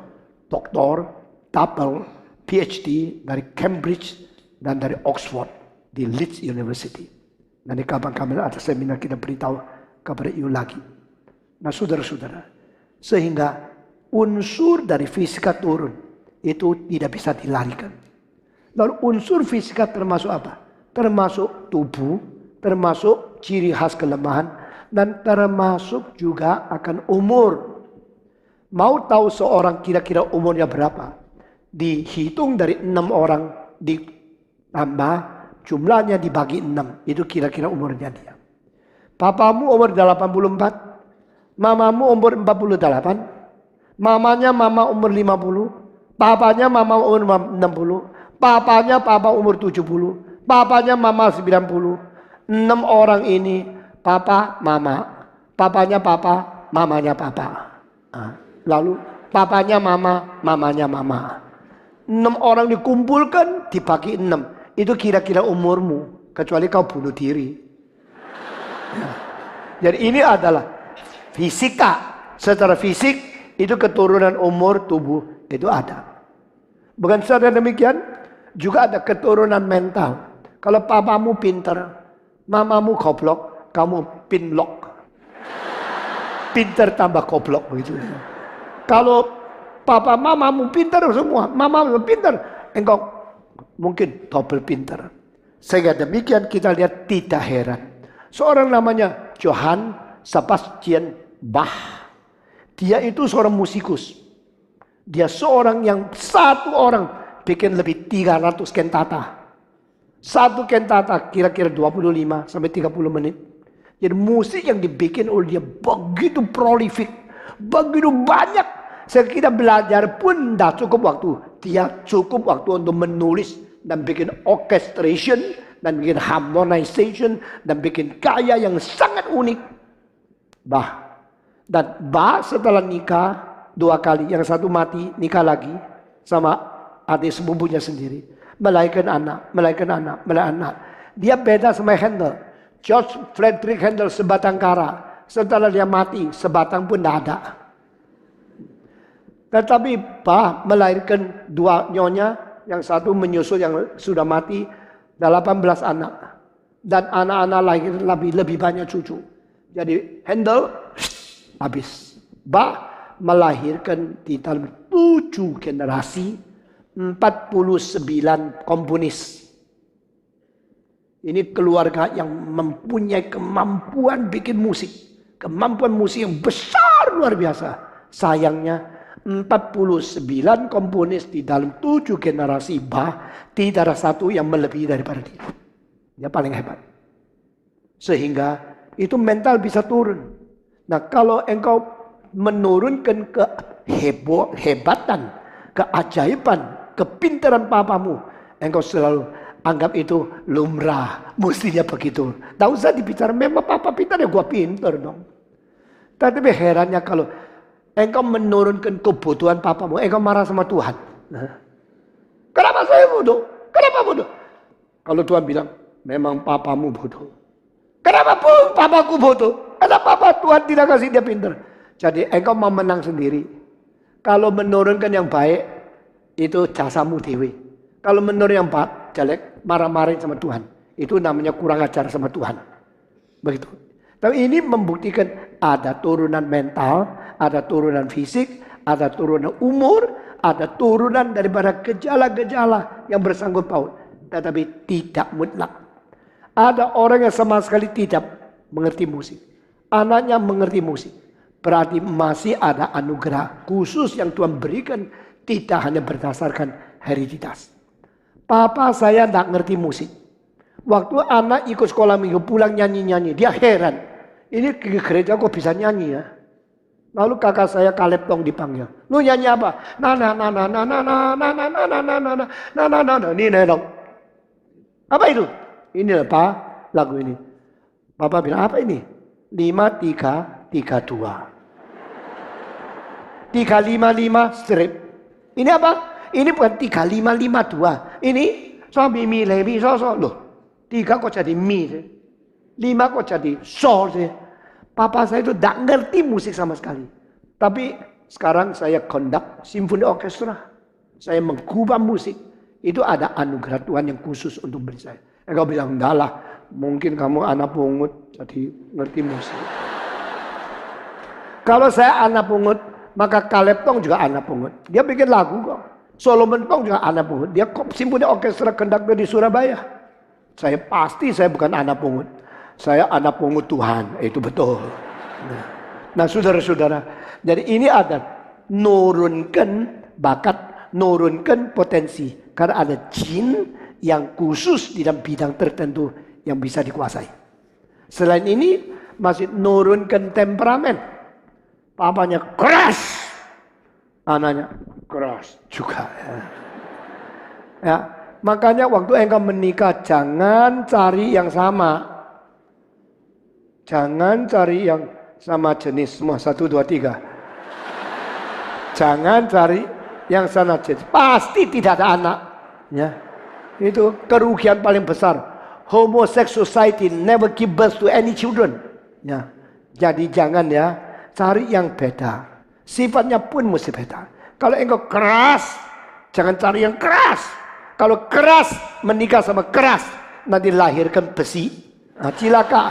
doktor, double, PhD dari Cambridge dan dari Oxford di Leeds University. Nanti kapan-kapan ada seminar kita beritahu kepada you lagi. Nah saudara-saudara, sehingga unsur dari fisika turun itu tidak bisa dilarikan. Lalu unsur fisika termasuk apa? Termasuk tubuh, termasuk ciri khas kelemahan, dan termasuk juga akan umur. Mau tahu seorang kira-kira umurnya berapa? Dihitung dari 6 orang ditambah jumlahnya dibagi 6. Itu kira-kira umurnya dia. Papamu umur 84, mamamu umur 48, mamanya mama umur 50, papanya mama umur 60, papanya papa umur 70, papanya mama 90. 6 orang ini papa, mama, papanya papa, mamanya papa. Lalu papanya mama, mamanya mama. 6 orang dikumpulkan dibagi 6. Itu kira-kira umurmu. Kecuali kau bunuh diri. Ya. Jadi ini adalah fisika. Secara fisik itu keturunan umur tubuh itu ada. Bukan saja demikian. Juga ada keturunan mental. Kalau papamu pintar, mamamu goblok, kamu pinlock. Pintar tambah goblok begitu. Kalau papa mamamu pintar semua, mamamu pintar, engkau mungkin double pintar. Sehingga demikian kita lihat tidak heran. Seorang namanya Johann Sebastian Bach. Dia itu seorang musikus. Dia seorang yang satu orang bikin lebih 300 kantata. Satu kantata kira-kira 25 sampai 30 menit. Jadi musik yang dibikin oleh dia begitu prolifik, begitu banyak. Sehingga kita belajar pun tidak cukup waktu. Dia cukup waktu untuk menulis dan bikin orchestration, dan bikin harmonization, dan bikin gaya yang sangat unik. Dan setelah nikah 2 kali, yang satu mati, nikah lagi sama adik sepupunya sendiri. Melahirkan anak. Dia beda sama Handel. George Friedrich Handel sebatang kara. Setelah dia mati, sebatang pun tidak ada. Tetapi Bach melahirkan 2 nyonya. Yang satu menyusul yang sudah mati. 18 anak. Dan anak-anak lahir lebih banyak cucu. Jadi Handel habis. Bach melahirkan di dalam 7 generasi 49 komponis. Ini keluarga yang mempunyai kemampuan bikin musik. Kemampuan musik yang besar luar biasa. Sayangnya 49 komponis di dalam 7 generasi Bach. Tidak ada satu yang melebihi daripada dia. Dia paling hebat. Sehingga itu mental bisa turun. Nah kalau engkau menurunkan kehebatan, keajaiban, kepintaran papamu. Engkau selalu anggap itu lumrah, mestinya begitu. Tak usah dibicara, memang papa pintar ya gua pintar dong. Tapi herannya kalau engkau menurunkan kebutuhan papamu, engkau marah sama Tuhan. Kenapa saya bodoh? Kenapa bodoh? Kalau Tuhan bilang, memang papamu bodoh. Kenapa pun papaku bodoh? Kenapa Tuhan tidak kasih dia pintar? Jadi engkau mau menang sendiri. Kalau menurunkan yang baik, itu jasamu dewi. Kalau menurut yang jelek, marah-marahin sama Tuhan. Itu namanya kurang ajar sama Tuhan. Begitu. Tapi ini membuktikan ada turunan mental, ada turunan fisik, ada turunan umur, ada turunan daripada gejala-gejala yang bersangkut paut. Tetapi tidak mutlak. Ada orang yang sama sekali tidak mengerti musik. Anaknya mengerti musik. Berarti masih ada anugerah khusus yang Tuhan berikan. Tidak hanya berdasarkan hereditas. Papa saya tidak ngerti musik. Waktu anak ikut sekolah minggu pulang nyanyi-nyanyi. Dia heran. Ini ke gereja kok bisa nyanyi ya. Lalu kakak saya Kaleb dong dipanggil. Lu nyanyi apa? Ini dong. Apa itu? Ini Pak lagu ini. Papa bilang apa ini? 5332. 355 strip. Ini apa? Ini bukan 3552. Ini so mi mi le mi so so. Loh, 3 kok jadi mi sih? 5 kok jadi so sih? Papa saya itu tidak ngerti musik sama sekali. Tapi sekarang saya conduct simfoni orkestra. Saya mengubah musik. Itu ada anugerah Tuhan yang khusus untuk beri saya. Engkau bilang, enggak lah. Mungkin kamu anak pungut jadi ngerti musik. Kalau saya anak pungut, maka Caleb Tong juga anak pungut. Dia bikin lagu kok. Solomon Tong juga anak pungut. Dia simfoni orkestra conductor di Surabaya. Saya pasti saya bukan anak pungut. Saya anak pungut Tuhan. Itu betul. Nah saudara-saudara. Jadi ini ada nurunkan bakat, nurunkan potensi. Karena ada jin yang khusus di dalam bidang tertentu yang bisa dikuasai. Selain ini masih nurunkan temperamen. Papanya keras. Anaknya keras juga. Ya, makanya waktu engkau menikah jangan cari yang sama. Jangan cari yang sama jenis semua 1, 2, 3. Jangan cari yang sama jenis. Pasti tidak ada anak. Ya, itu kerugian paling besar. Homosexual society never give birth to any children. Ya, jadi jangan ya cari yang beda. Sifatnya pun mesti beda. Kalau engkau keras, jangan cari yang keras. Kalau keras menikah sama keras, nanti lahirkan besi. Nah, cilaka.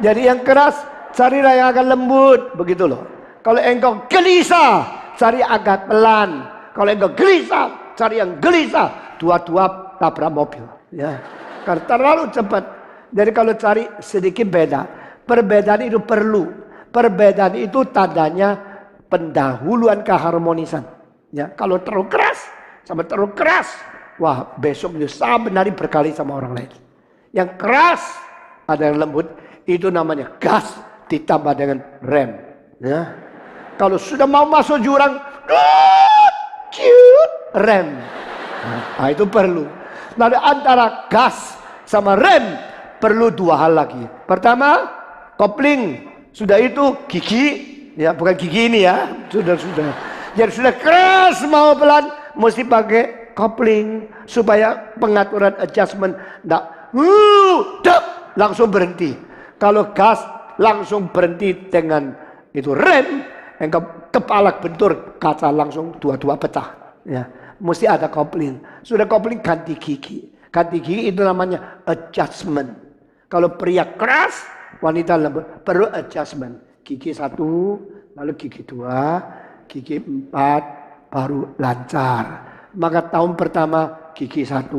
Jadi yang keras, carilah yang agak lembut. Begitu loh. Kalau engkau gelisah, cari agak pelan. Kalau engkau gelisah, cari yang gelisah. Dua-dua tabrak mobil. Ya. Karena terlalu cepat. Jadi kalau cari sedikit beda. Perbedaan itu perlu. Perbedaan itu tandanya pendahuluan keharmonisan. Ya. Kalau terlalu keras, sama terlalu keras. Wah, besok itu sama menari berkali sama orang lain. Yang keras, ada yang lembut. Itu namanya gas ditambah dengan rem. Ya. Kalau sudah mau masuk jurang, rem. Nah, itu perlu. Lalu antara gas sama rem perlu 2 hal lagi. Pertama, kopling. Sudah itu gigi, ya bukan gigi ini ya. Sudah. Jadi sudah keras mau pelan, mesti pakai kopling supaya pengaturan adjustment enggak langsung berhenti. Kalau gas langsung berhenti dengan itu rem, engkau kepala bentur, kaca langsung dua-dua pecah. Ya, mesti ada kopling. Sudah kopling ganti gigi. Ganti gigi itu namanya adjustment. Kalau pria keras, wanita lembut, perlu adjustment. Gigi 1, lalu gigi 2, gigi 4, baru lancar. Maka tahun pertama gigi 1.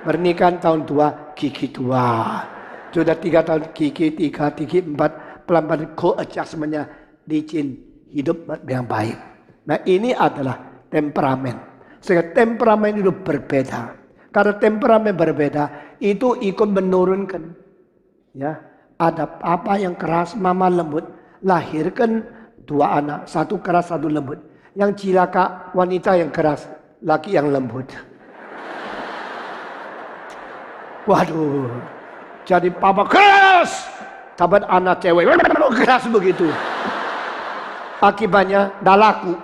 Pernikahan tahun 2, gigi 2. Sudah 3 tahun gigi 3, gigi 4, pelan-pelan co-adjustmentnya licin, hidup yang baik. Nah ini adalah temperamen. Sehingga temperamen itu berbeda. Karena temperamen berbeda, itu ikut menurunkan. Ya, ada apa yang keras, mama lembut. Lahirkan 2 anak, 1 keras, 1 lembut. Yang cilaka wanita yang keras, laki yang lembut. Waduh. Jadi papa keras, dapat anak cewek keras begitu. Akibatnya dah laku.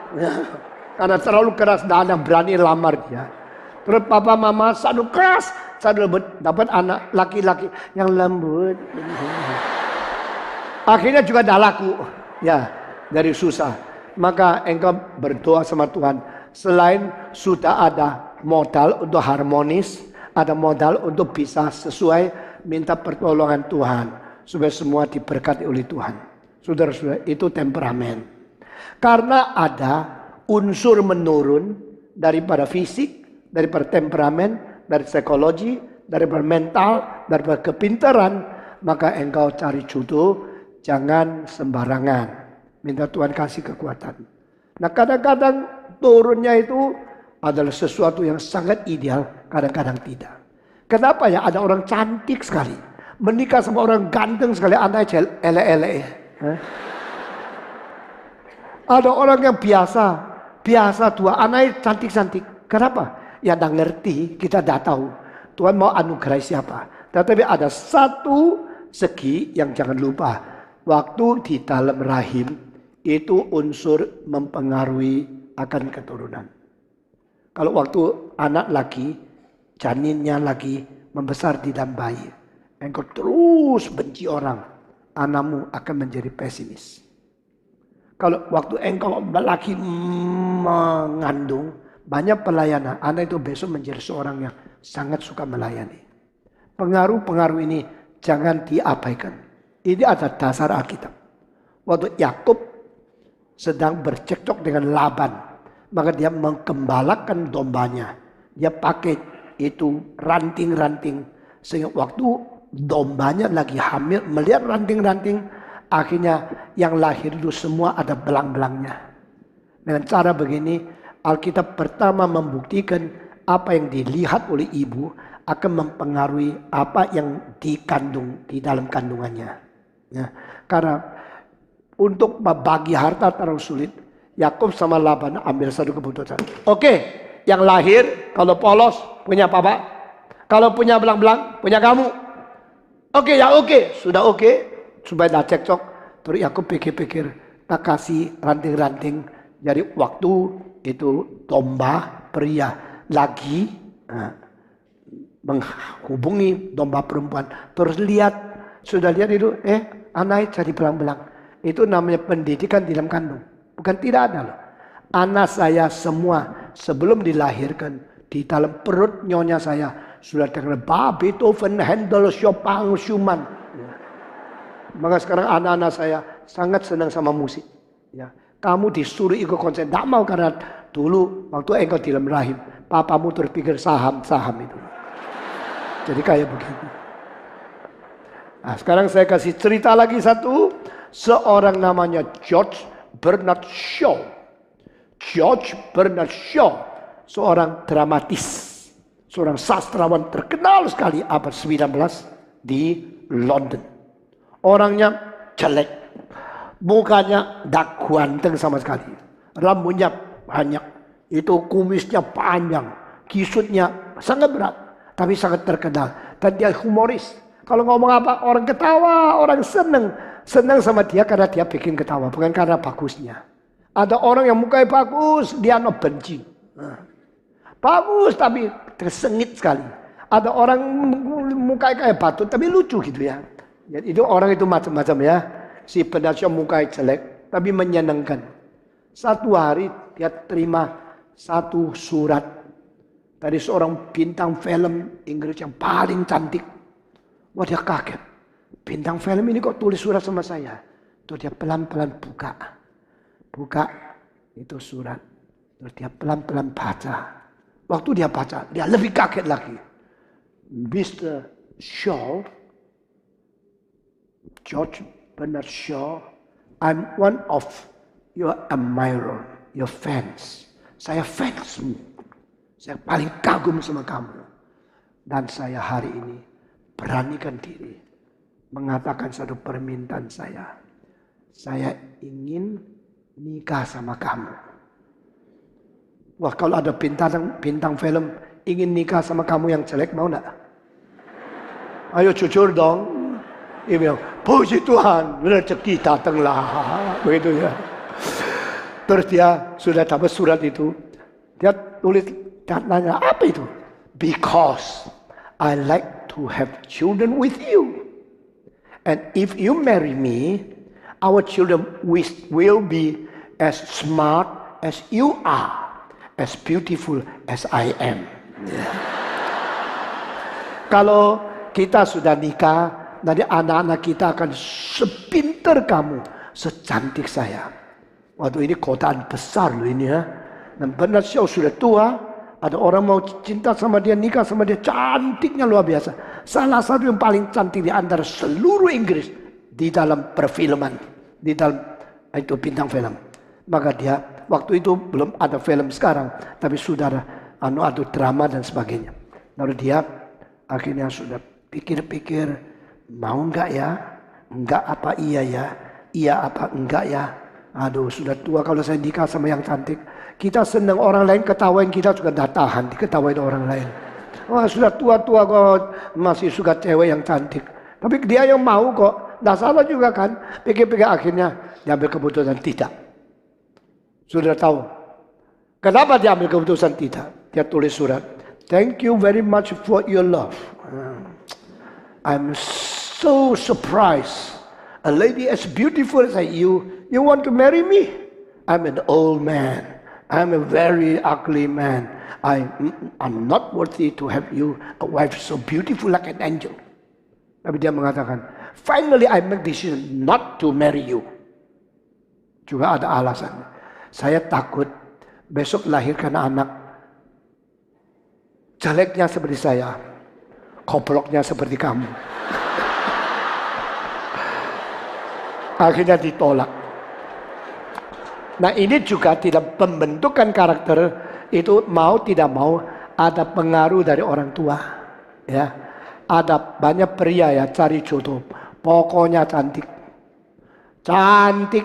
Karena terlalu keras, dah ada berani lamar dia. Terus papa mama 1 keras, 1 lembut, dapat anak laki-laki yang lembut. Akhirnya juga dah laku. Ya, dari susah. Maka engkau berdoa sama Tuhan. Selain sudah ada modal untuk harmonis, ada modal untuk bisa sesuai, minta pertolongan Tuhan supaya semua diberkati oleh Tuhan. Saudara-saudara, itu temperamen. Karena ada unsur menurun daripada fisik, daripada temperamen, dari psikologi, daripada mental, daripada kepintaran, maka engkau cari jodoh jangan sembarangan. Minta Tuhan kasih kekuatan. Nah, kadang-kadang turunnya itu adalah sesuatu yang sangat ideal, kadang-kadang tidak. Kenapa ya? Ada orang cantik sekali menikah sama orang ganteng sekali, anaknya ele-ele. Ada orang yang biasa tua, anaknya cantik-cantik. Kenapa? Ya tidak ngerti, kita tidak tahu. Tuhan mau anugerah siapa. Tetapi ada satu segi yang jangan lupa. Waktu di dalam rahim itu unsur mempengaruhi akan keturunan. Kalau waktu anak lagi, janinnya lagi membesar di dalam bayi, engkau terus benci orang, anakmu akan menjadi pesimis. Kalau waktu engkau lagi mengandung, banyak pelayanan, anak itu besok menjadi seorang yang sangat suka melayani. Pengaruh-pengaruh ini jangan diabaikan. Ini ada dasar Alkitab. Waktu Yakub sedang bercekcok dengan Laban, maka dia menggembalakan dombanya. Dia pakai itu ranting-ranting, sehingga waktu dombanya lagi hamil, melihat ranting-ranting, akhirnya yang lahir itu semua ada belang-belangnya. Dengan cara begini, Alkitab pertama membuktikan apa yang dilihat oleh ibu akan mempengaruhi apa yang dikandung di dalam kandungannya. Ya, karena untuk membagi harta terlalu sulit, Yakub sama Laban ambil satu keputusan. Oke, yang lahir kalau polos punya papa, kalau punya belang-belang punya kamu. Oke, ya oke, sudah oke, supaya tidak cekcok. Terus Yakub pikir-pikir, tak kasih ranting-ranting. Jadi waktu itu domba pria lagi menghubungi domba perempuan. Terus lihat, sudah lihat itu, anak jadi belang-belang. Itu namanya pendidikan di dalam kandung. Bukan tidak ada loh. Anak saya semua sebelum dilahirkan di dalam perut nyonya saya sudah dengar Beethoven, Handel, Chopin, Schumann. Maka sekarang anak-anak saya sangat senang sama musik. Ya, kamu disuruh ikut konser, tidak mau karena dulu waktu engkau di dalam rahim, papamu terpikir saham itu. Jadi kayak begitu. Nah, sekarang saya kasih cerita lagi satu. Seorang namanya George Bernard Shaw. George Bernard Shaw, seorang dramatis, seorang sastrawan terkenal sekali abad 19 di London. Orangnya jelek, mukanya tidak ganteng sama sekali, rambutnya banyak, itu kumisnya panjang, kisutnya sangat berat, tapi sangat terkenal. Dan dia humoris. Kalau ngomong apa orang ketawa, orang senang sama dia karena dia bikin ketawa, bukan karena bagusnya. Ada orang yang mukanya bagus, dia benci. Bagus tapi tersengit sekali. Ada orang mukanya kayak batu tapi lucu gitu ya. Jadi itu orang itu macam-macam ya. Si Bernard Shaw mukanya jelek tapi menyenangkan. Satu hari dia terima satu surat dari seorang bintang film Inggris yang paling cantik. Wah, dia kaget. Bintang film ini kok tulis surat sama saya. Terus dia pelan-pelan buka itu surat. Terus dia pelan-pelan baca. Waktu dia baca, dia lebih kaget lagi. Mr. Shaw, George Bernard Shaw, I'm one of your admirer, your fans. Saya fansmu. Saya paling kagum sama kamu. Dan saya hari ini beranikan diri mengatakan satu permintaan saya. Saya ingin nikah sama kamu. Wah, kalau ada bintang film ingin nikah sama kamu yang jelek, mau enggak? Ayo jujur dong. Dia bilang, puji Tuhan, rezeki datanglah. Begitu ya. Terus dia sudah dapat surat itu. Dia tulis, nanya, apa itu? Because I like to have children with you. And if you marry me, our children will be as smart as you are, as beautiful as I am. Kalau kita sudah nikah, nanti anak-anak kita akan sepinter kamu, secantik saya. Waduh, ini godaan besar loh ini ya. Dan Bernard Shaw sudah tua, ada orang mau cinta sama dia, nikah sama dia, cantiknya luar biasa. Salah satu yang paling cantik di antara seluruh Inggris di dalam perfilman, di dalam itu bintang film. Maka dia waktu itu belum ada film sekarang, tapi sudah ada drama dan sebagainya. Lalu dia akhirnya sudah pikir-pikir, mau enggak ya? Enggak apa iya ya? Iya apa enggak ya? Aduh, sudah tua kalau saya nikah sama yang cantik. Kita senang orang lain ketawain, kita juga tidak tahan diketawain orang lain. Wah, sudah tua-tua kok masih suka cewek yang cantik. Tapi dia yang mau kok. Tidak salah juga kan. Pikir-pikir akhirnya Dia ambil keputusan tidak. Sudah tahu. Kenapa dia ambil keputusan tidak? Dia tulis surat. Thank you very much for your love. I'm so surprised. A lady as beautiful as you want to marry me? I'm an old man. I'm a very ugly man. I'm not worthy to have you, a wife so beautiful like an angel. Tapi dia mengatakan, finally I make decision not to marry you. Juga ada alasan. Saya takut besok lahirkan anak jeleknya seperti saya, koploknya seperti kamu. Akhirnya ditolak. Nah ini juga tidak pembentukan karakter itu mau tidak mau ada pengaruh dari orang tua. Ya, ada banyak pria ya cari jodoh, pokoknya cantik, cantik,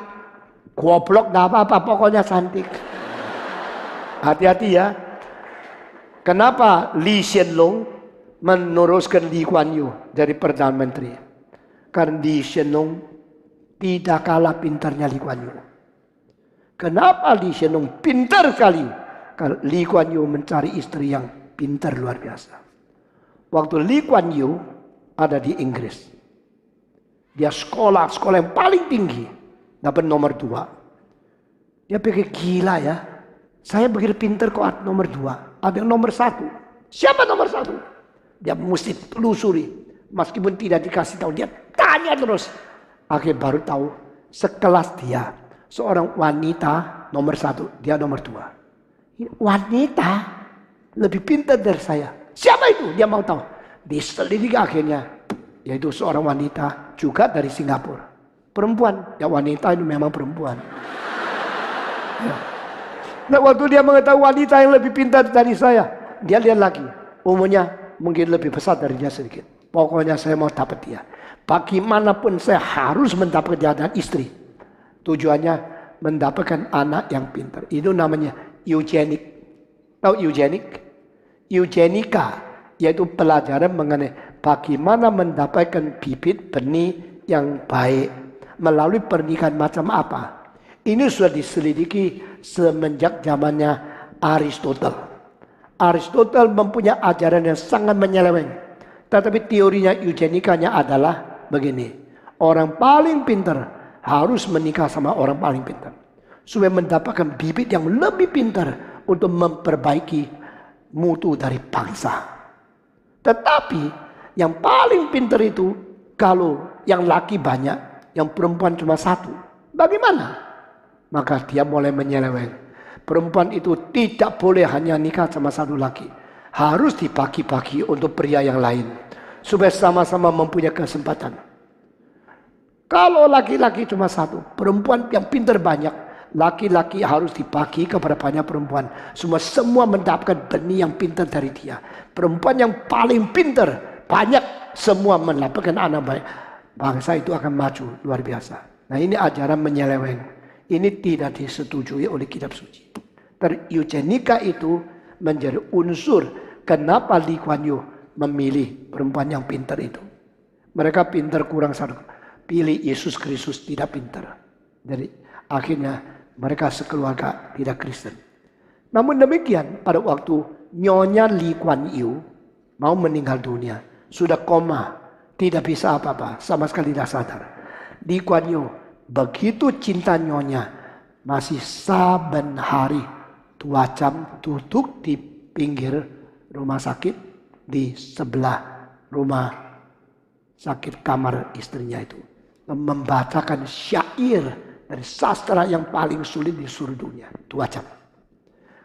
goblok nggak apa-apa, pokoknya cantik. Hati-hati ya. Kenapa Lee Hsien Loong meneruskan Lee Kuan Yew dari Perdana Menteri? Karena Lee Hsien Loong tidak kalah pintarnya Lee Kuan Yew. Kenapa Lee Hsien Loong pintar sekali? Karena Lee Kuan Yew mencari istri yang pintar luar biasa. Waktu Lee Kuan Yew ada di Inggris, dia sekolah yang paling tinggi, dapat nomor 2. Dia pikir gila ya, saya begitu pintar kok nomor 2, ada yang nomor 1. Siapa nomor 1? Dia mesti telusuri, meskipun tidak dikasih tahu, dia tanya terus. Akhirnya baru tahu sekelas dia seorang wanita nomor 1, dia nomor 2. Wanita lebih pintar dari saya. Siapa itu? Dia mau tahu. Diselidiki akhirnya, yaitu seorang wanita juga dari Singapura. Perempuan, ya wanita itu memang perempuan. Ya. Nah waktu dia mengetahui wanita yang lebih pintar dari saya, dia lihat lagi. Umurnya mungkin lebih besar dari dia sedikit. Pokoknya saya mau dapat dia. Bagaimanapun saya harus mendapatkan dia dan istri. Tujuannya mendapatkan anak yang pintar. Itu namanya eugenik. Tahu eugenik? Eugenika, yaitu pelajaran mengenai bagaimana mendapatkan bibit benih yang baik melalui pernikahan macam apa. Ini sudah diselidiki semenjak zamannya Aristotle. Aristotle mempunyai ajaran yang sangat menyeleweng. Tetapi teorinya eugenikanya adalah begini. Orang paling pintar harus menikah sama orang paling pintar. Supaya mendapatkan bibit yang lebih pintar untuk memperbaiki mutu dari bangsa. Tetapi yang paling pintar itu kalau yang laki banyak, yang perempuan cuma 1. Bagaimana? Maka dia mulai menyeleweng. Perempuan itu tidak boleh hanya nikah sama 1 laki. Harus dibagi-bagi untuk pria yang lain. Supaya sama-sama mempunyai kesempatan. Kalau laki-laki cuma 1, perempuan yang pintar banyak, laki-laki harus dibagi kepada banyak perempuan. Semua mendapatkan benih yang pintar dari dia. Perempuan yang paling pintar, banyak semua mendapatkan anak baik. Bangsa itu akan maju luar biasa. Nah ini ajaran menyeleweng. Ini tidak disetujui oleh kitab suci. Eugenika itu menjadi unsur kenapa Lee Kuan Yew memilih perempuan yang pintar itu. Mereka pintar kurang 1. Pilih Yesus Kristus tidak pintar. Jadi akhirnya mereka sekeluarga tidak Kristen. Namun demikian pada waktu Nyonya Lee Kuan Yew mau meninggal dunia. Sudah koma. Tidak bisa apa-apa. Sama sekali tidak sadar. Lee Kuan Yew begitu cinta Nyonya. Masih saben hari 2 jam duduk di pinggir rumah sakit. Di sebelah rumah sakit kamar istrinya itu. Membacakan syair dari sastra yang paling sulit di seluruh dunia. 2 jam.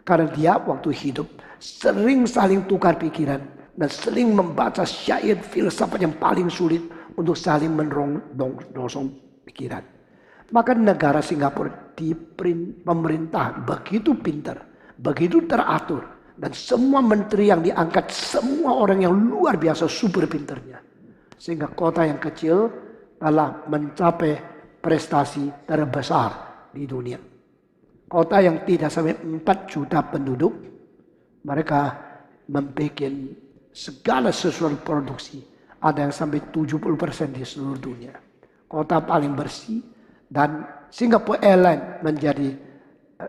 Karena dia waktu hidup sering saling tukar pikiran. Dan sering membaca syair filsafat yang paling sulit untuk saling mendorong pikiran. Maka negara Singapura di pemerintah begitu pintar. Begitu teratur. Dan semua menteri yang diangkat semua orang yang luar biasa super pintarnya. Sehingga kota yang kecil telah mencapai prestasi terbesar di dunia. Kota yang tidak sampai 4 juta penduduk, mereka membuat segala sesuatu produksi. Ada yang sampai 70% di seluruh dunia. Kota paling bersih dan Singapore Airlines menjadi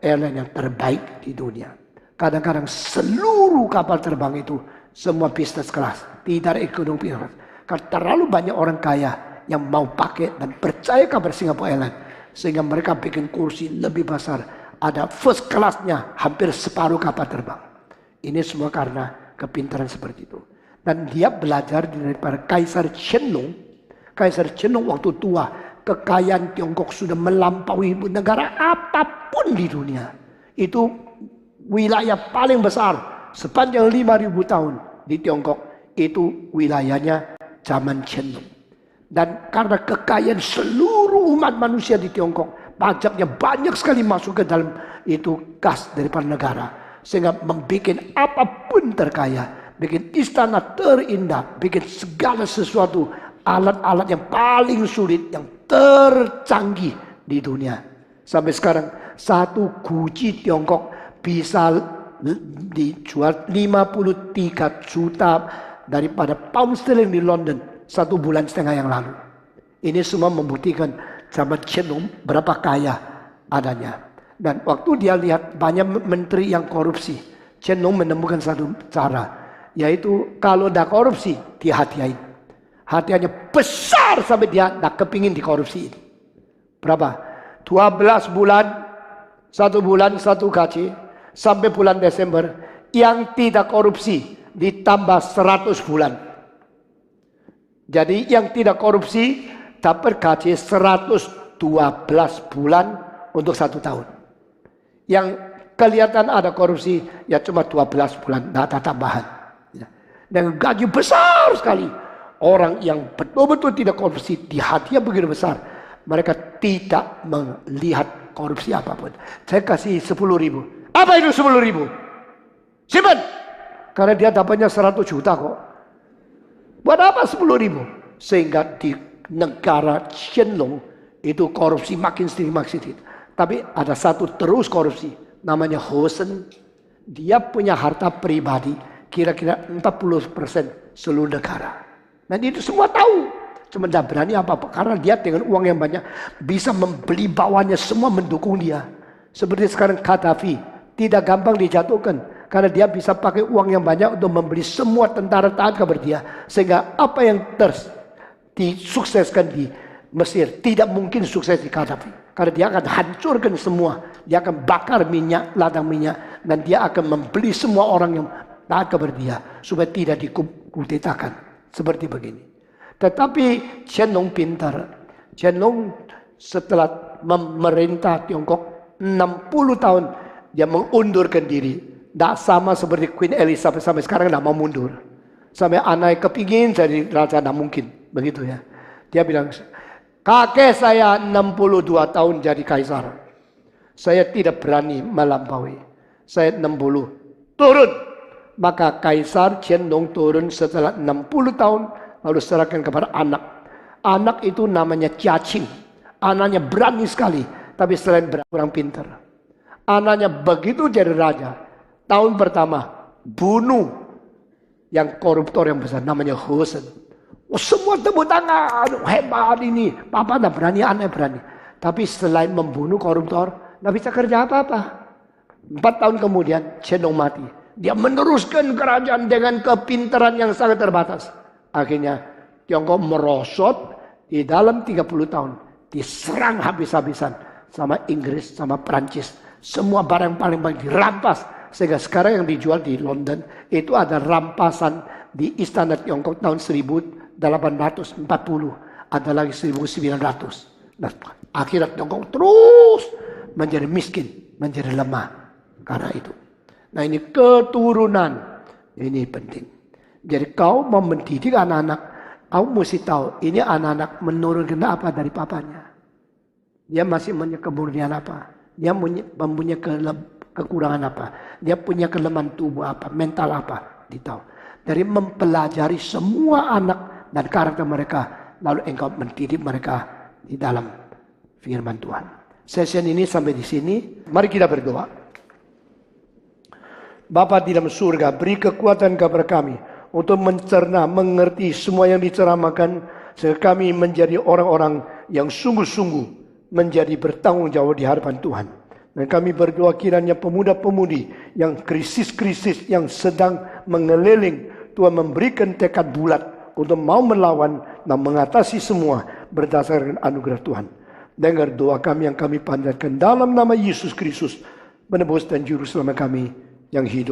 airline yang terbaik di dunia. Kadang-kadang seluruh kapal terbang itu semua business class, tidak ekonomi kelas. Karena terlalu banyak orang kaya yang mau pakai dan percaya kabar Singapore Airlines. Sehingga mereka bikin kursi lebih besar. Ada first class-nya hampir separuh kapal terbang. Ini semua karena kepintaran seperti itu. Dan dia belajar daripada Kaisar Qianlong. Kaisar Qianlong waktu tua, kekayaan Tiongkok sudah melampaui negara apapun di dunia. Itu wilayah paling besar sepanjang 5.000 tahun di Tiongkok. Itu wilayahnya zaman Qianlong. Dan karena kekayaan seluruh umat manusia di Tiongkok, pajaknya banyak sekali masuk ke dalam itu kas daripada negara. Sehingga membuat apapun terkaya. Bikin istana terindah. Bikin segala sesuatu. Alat-alat yang paling sulit. Yang tercanggih di dunia. Sampai sekarang satu guci Tiongkok bisa dijual 53 juta daripada pound sterling di London 1,5 bulan yang lalu. Ini semua membuktikan zaman Qianlong berapa kaya adanya. Dan waktu dia lihat banyak menteri yang korupsi, Qianlong menemukan satu cara, yaitu kalau dah korupsi dihati-hatin. Hatiannya besar sampai dia dah kepingin dikorupsi. Berapa? 12 bulan, 1 bulan 1 gaji, sampai bulan Desember. Yang tidak korupsi ditambah 100 bulan. Jadi yang tidak korupsi dapat gaji 112 bulan untuk 1 tahun. Yang kelihatan ada korupsi ya cuma 12 bulan, tidak ada tambahan. Dan gaji besar sekali. Orang yang betul-betul tidak korupsi di hatinya begitu besar. Mereka tidak melihat korupsi apapun. Saya kasih 10.000. Apa itu 10.000? Simpan. Karena dia dapatnya 100 juta kok. Buat apa 10.000? Sehingga di negara Qianlong itu korupsi makin sedikit. Tapi ada satu terus korupsi. Namanya Hosen. Dia punya harta pribadi kira-kira 40% seluruh negara. Dan itu semua tahu. Cuma tidak berani apa-apa. Karena dia dengan uang yang banyak bisa membeli bawahnya semua mendukung dia. Seperti sekarang Gaddafi. Tidak gampang dijatuhkan. Karena dia bisa pakai uang yang banyak untuk membeli semua tentara taat kepada dia. Sehingga apa yang disukseskan di Mesir tidak mungkin sukses di Gaddafi. Karena dia akan hancurkan semua. Dia akan bakar minyak, ladang minyak. Dan dia akan membeli semua orang yang taat kepada dia. Supaya tidak dikudetakan. Seperti begini. Tetapi Qianlong pintar. Qianlong setelah memerintah Tiongkok 60 tahun. Dia mengundurkan diri. Tidak sama seperti Queen Elizabeth sampai sekarang tidak mau mundur. Sampai anak kepingin jadi raja tidak mungkin. Begitu ya. Dia bilang, kakek saya 62 tahun jadi kaisar. Saya tidak berani melampaui. Saya 60. Turun. Maka kaisar Qianlong turun setelah 60 tahun. Lalu serahkan kepada anak. Anak itu namanya Jiaqing. Anaknya berani sekali. Tapi selain kurang pintar. Anaknya begitu jadi raja. Tahun pertama bunuh yang koruptor yang besar namanya Hosen. Oh, semua tepuk tangan, hebat ini. Papa tidak berani, anak berani. Tapi selain membunuh koruptor, tidak bisa kerja apa-apa. 4 tahun kemudian Qianlong mati. Dia meneruskan kerajaan dengan kepintaran yang sangat terbatas. Akhirnya Tiongkok merosot di dalam 30 tahun. Diserang habis-habisan sama Inggris, sama Prancis. Semua barang paling banyak dirampas. Sehingga sekarang yang dijual di London itu ada rampasan di Istana Tiongkok tahun 1840. Ada lagi 1900. Nah, akhirnya Tiongkok terus menjadi miskin, menjadi lemah. Karena itu. Nah ini keturunan. Ini penting. Jadi kau mau mendidik anak-anak. Kau mesti tahu ini anak-anak menurunkan apa dari papanya. Dia masih punya kemurnian apa. Dia mempunyai kekurangan apa. Dia punya kelemahan tubuh apa. Mental apa. Ditahu. Dari mempelajari semua anak dan karakter mereka. Lalu engkau mendidik mereka di dalam firman Tuhan. Session ini sampai di sini. Mari kita berdoa. Bapa di dalam surga, beri kekuatan kepada kami untuk mencerna, mengerti semua yang diceramahkan, sehingga kami menjadi orang-orang yang sungguh-sungguh menjadi bertanggung jawab di hadapan Tuhan. Dan kami berdoa kiranya pemuda-pemudi yang krisis-krisis yang sedang mengeliling, Tuhan memberikan tekad bulat untuk mau melawan dan mengatasi semua berdasarkan anugerah Tuhan. Dengar doa kami yang kami panjatkan dalam nama Yesus Kristus, penebus dan juru selamat kami yang hidup.